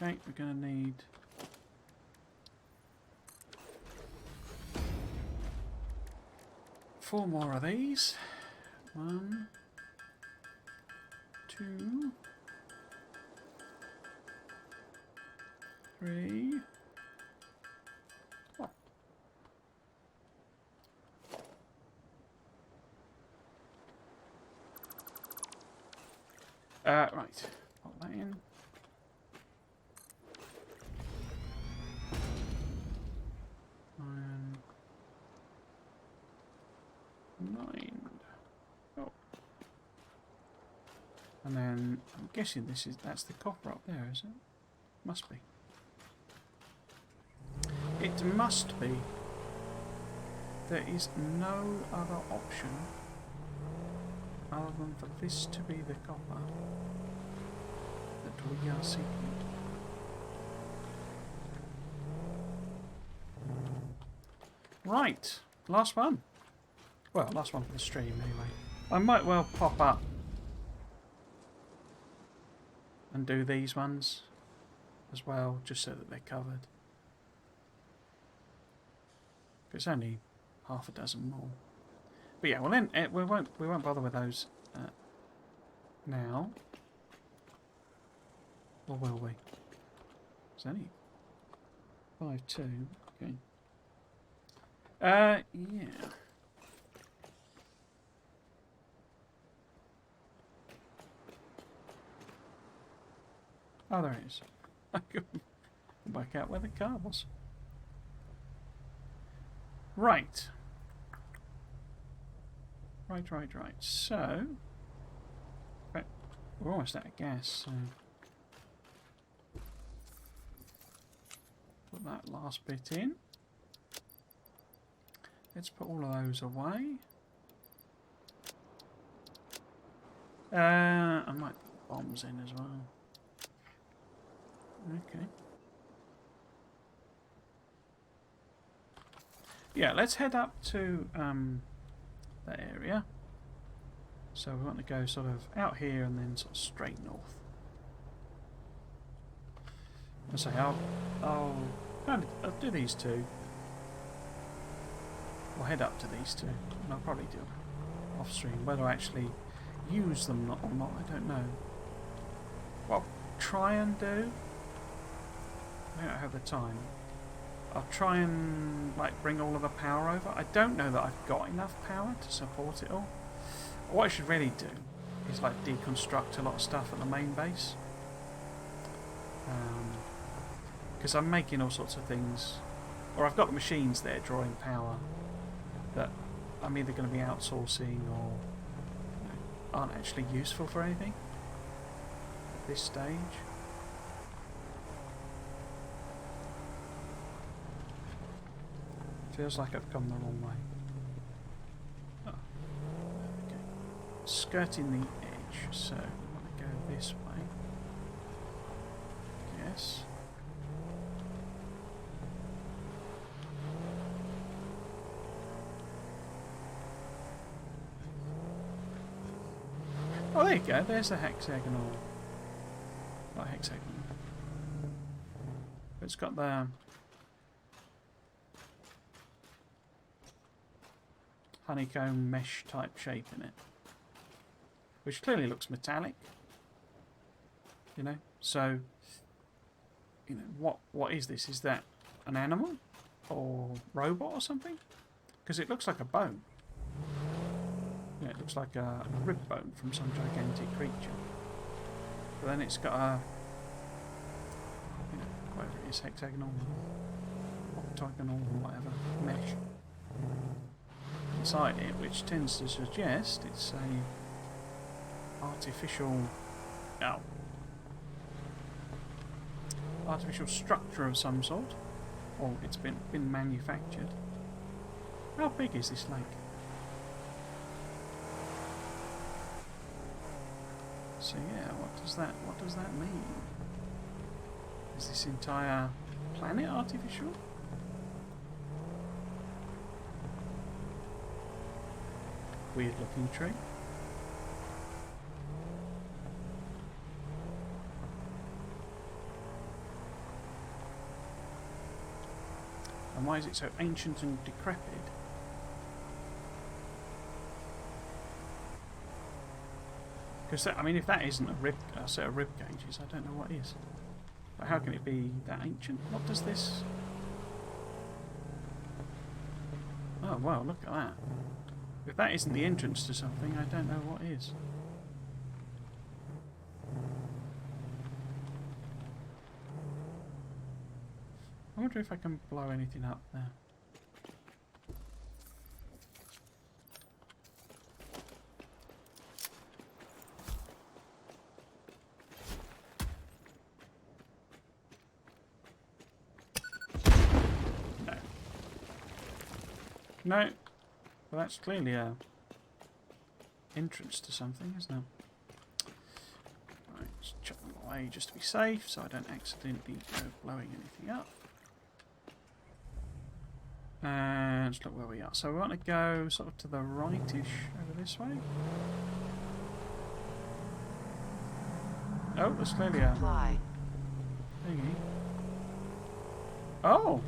Okay, we're going to need four more of these. 1, 2, 3. Oh. Right, put that in. Iron. 9. Oh. And then I'm guessing that's the copper up there, is it? Must be. It must be. There is no other option other than for this to be the copper. we are seeking. Right, last one. Well, last one for the stream anyway. I might well pop up and do these ones as well, just so that they're covered. It's only half a dozen more. But yeah, well then we won't bother with those now. Or will we? It's only 5-2. Okay. Yeah. Oh, there it is. I couldn't work out where the car was. Right. Right. So, we're almost out of gas, so put that last bit in. Let's put all of those away. I might put bombs in as well. Okay. Yeah, let's head up to that area. So we want to go sort of out here and then sort of straight north. I say I'll do these two. We'll head up to these two, and I'll probably do off stream. Whether I actually use them or not, I don't know. What I'll try and do, I don't have the time. I'll try and like bring all of the power over. I don't know that I've got enough power to support it all. What I should really do is like deconstruct a lot of stuff at the main base, because I'm making all sorts of things, or I've got the machines there drawing power that I'm either going to be outsourcing or aren't actually useful for anything at this stage. Feels like I've come the wrong way. Oh, okay. Skirting the edge, so we want to go this way. Yes. Oh, there you go. There's the hexagonal. Not hexagonal. It's got the honeycomb mesh type shape in it, which clearly looks metallic. You know, so you know what is this? Is that an animal or robot or something? Because it looks like a bone. Yeah, it looks like a rib bone from some gigantic creature. But then it's got a, you know, whatever it is, hexagonal, octagonal, whatever mesh inside it, which tends to suggest it's a artificial structure of some sort, or it's been manufactured. How big is this lake? So yeah, what does that mean? Is this entire planet artificial? Weird looking tree. And why is it so ancient and decrepit? Because I mean, if that isn't a set of rib cages, I don't know what is. But how can it be that ancient? What does this? Oh wow, look at that. If that isn't the entrance to something, I don't know what is. I wonder if I can blow anything up there. No. No. Well, that's clearly a entrance to something, isn't it? Right, let's chuck them away. way just to be safe, so I don't accidentally go blowing anything up. And let's look where we are. So we want to go sort of to the rightish, over this way. Oh, there's clearly a Fly. thingy. Oh!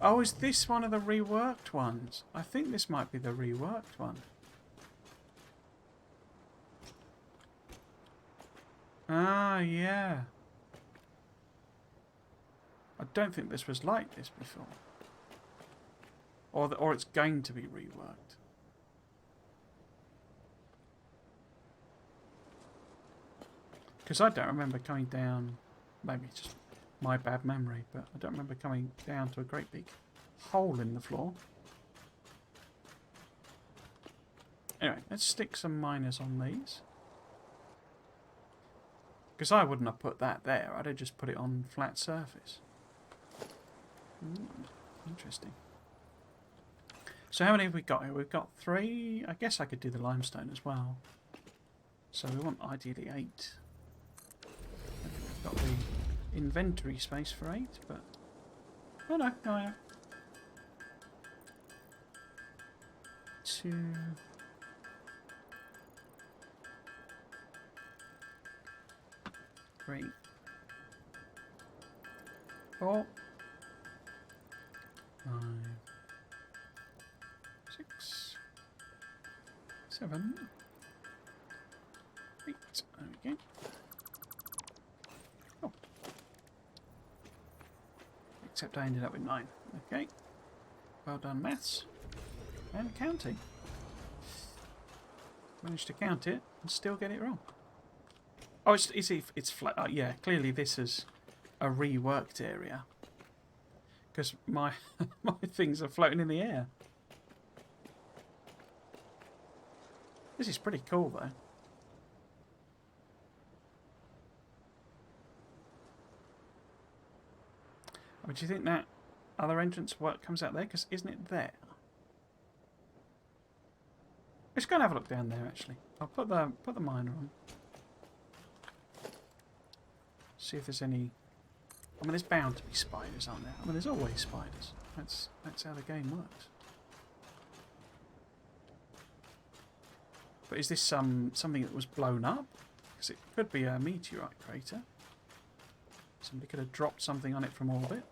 Oh, is this one of the reworked ones? I think this might be the reworked one. Ah, yeah. I don't think this was like this before. Or it's going to be reworked. Because I don't remember coming down, maybe it's just my bad memory, but I don't remember coming down to a great big hole in the floor. Anyway, let's stick some miners on these. Because I wouldn't have put that there, I'd have just put it on flat surface. Interesting. So how many have we got here? We've got 3. I guess I could do the limestone as well. So we want ideally 8. We've got the inventory space for 8, but... Oh no, no. 2... 3... 4... 5... 6... 7... 8... There we go. Oh. Except I ended up with 9. Okay. Well done, maths. And counting. Managed to count it and still get it wrong. Oh, it's flat. Yeah, clearly this is a reworked area. Because my my things are floating in the air. This is pretty cool, though. But do you think that other entrance work comes out there? Because isn't it there? Let's go and have a look down there. Actually, I'll put the miner on. See if there's any. I mean, there's bound to be spiders, aren't there? I mean, there's always spiders. That's how the game works. But is this something that was blown up? Because it could be a meteorite crater. Somebody could have dropped something on it from orbit.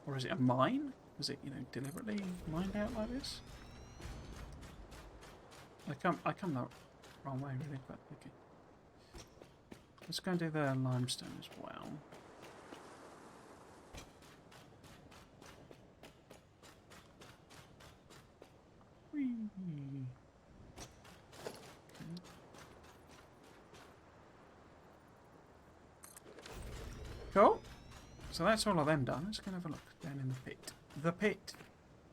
Or is it a mine? Was it, deliberately mined out like this? I come the wrong way, really, but okay. Let's go and do the limestone as well. Whee! Okay. Cool. So that's all of them done. Let's go and have a look down in the pit. The pit.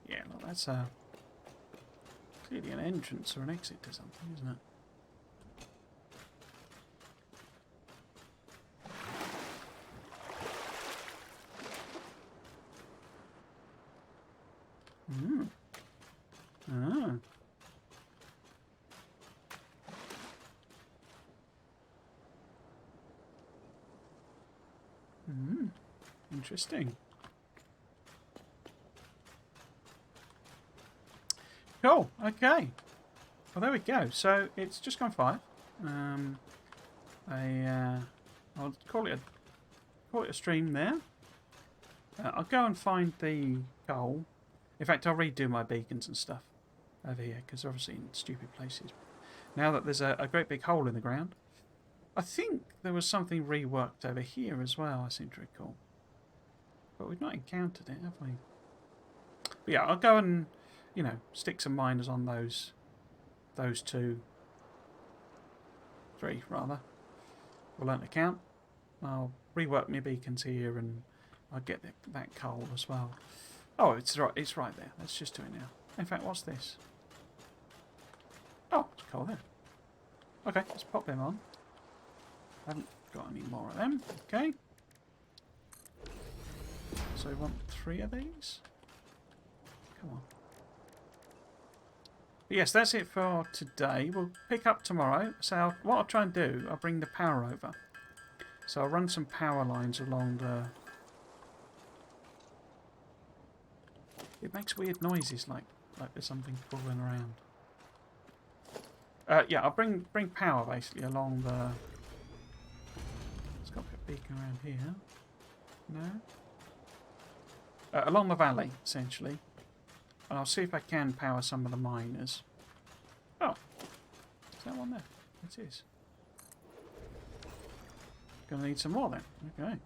Yeah, look, that's clearly an entrance or an exit to something, isn't it? Interesting. Cool. Okay. Well, there we go. So it's just gone 5. I'll call it a stream there. I'll go and find the coal. In fact, I'll redo my beacons and stuff over here because they're obviously in stupid places. Now that there's a great big hole in the ground. I think there was something reworked over here as well, I seem to recall. But we've not encountered it, have we? But yeah, I'll go and, stick some miners on those 2. 3, rather. We'll learn to count. I'll rework my beacons here and I'll get that coal as well. Oh, it's right there. Let's just do it now. In fact, what's this? Oh, it's coal there. Okay, let's pop them on. I haven't got any more of them. Okay. So we want 3 of these. Come on. But yes, that's it for today. We'll pick up tomorrow. So what I'll try and do, I'll bring the power over. So I'll run some power lines along the... It makes weird noises, like there's something crawling around. Yeah, I'll bring power basically along the... It's got a beacon around here. No? Along the valley, essentially. And I'll see if I can power some of the miners. Oh, is that one there? It is. Gonna need some more then. Okay.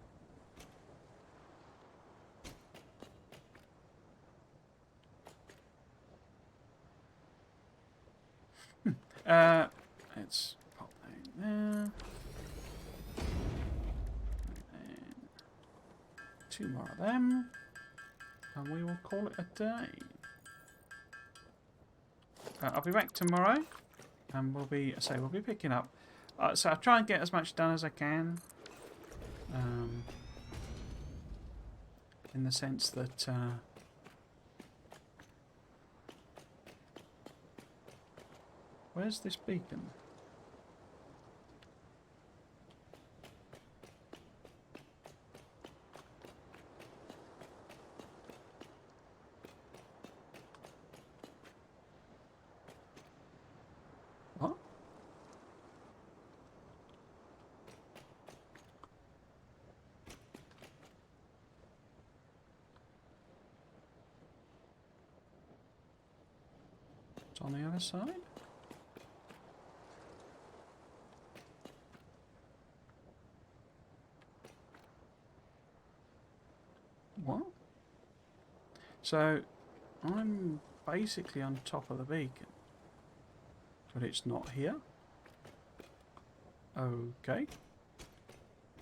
Let's pop that in there. And 2 more of them. And we will call it a day. I'll be back tomorrow. And we'll be picking up. So I'll try and get as much done as I can. In the sense that... where's this beacon? What? It's on the other side? What? So, I'm basically on top of the beacon. But it's not here. Okay.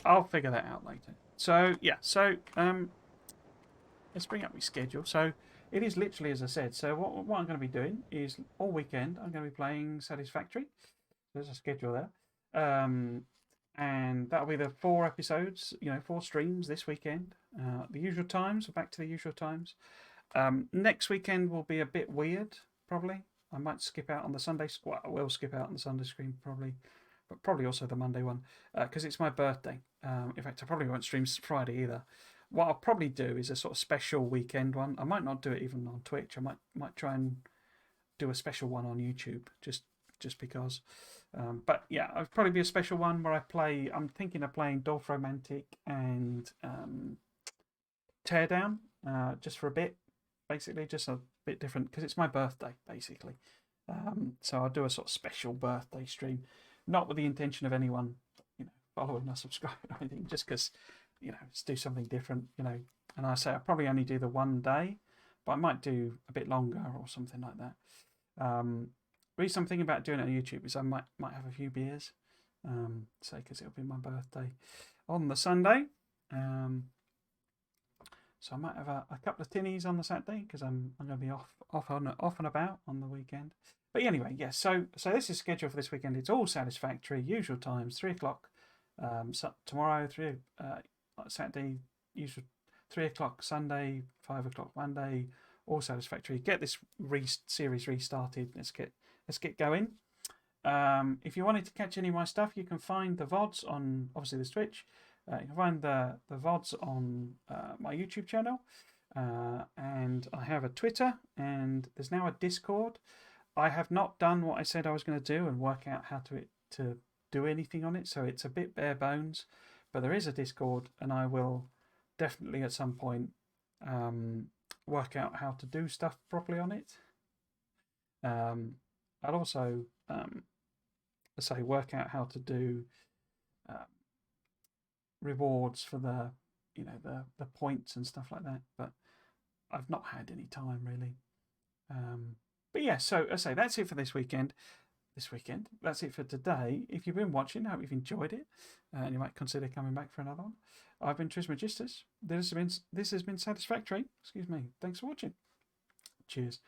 I'll figure that out later. So, yeah. So, let's bring up my schedule. So, it is literally as I said. So, what I'm going to be doing is all weekend I'm going to be playing Satisfactory. There's a schedule there. And that'll be the 4 episodes, 4 streams this weekend. The usual times, back to the usual times. Next weekend will be a bit weird, probably. I might skip out on the Sunday. Well, I will skip out on the Sunday stream, probably. But probably also the Monday one, because it's my birthday. In fact, I probably won't stream Friday either. What I'll probably do is a sort of special weekend one. I might not do it even on Twitch. I might try and do a special one on YouTube, just because. But yeah, it'll probably be a special one where I play. I'm thinking of playing Dolph Romantic and Teardown, just for a bit, basically, just a bit different because it's my birthday, basically. So I'll do a sort of special birthday stream, not with the intention of anyone, following or subscribing or anything, just because, let's do something different, And I say I'll probably only do the one day, but I might do a bit longer or something like that. Reason I'm thinking about doing it on YouTube is I might have a few beers, say because it'll be my birthday on the Sunday. So I might have a couple of tinnies on the Saturday because I'm going to be off and about on the weekend. But anyway, yes. So this is scheduled for this weekend. It's all Satisfactory, usual times, 3 o'clock. So tomorrow, Saturday, usual 3 o'clock. Sunday, 5 o'clock. Monday, all Satisfactory. Get this series restarted. Let's get going. If you wanted to catch any of my stuff, you can find the VODs on obviously this Twitch. You can find the VODs on my YouTube channel, and I have a Twitter, and there's now a Discord. I have not done what I said I was going to do and work out how to do anything on it, so it's a bit bare bones, but there is a Discord, and I will definitely at some point work out how to do stuff properly on it. I'll also work out how to do rewards for the the points and stuff like that, but I've not had any time really. But yeah, so I say that's it for this weekend. That's it for today. If you've been watching, I hope you've enjoyed it, and you might consider coming back for another one. I've been Trismegistus. This has been Satisfactory. Excuse me. Thanks for watching. Cheers.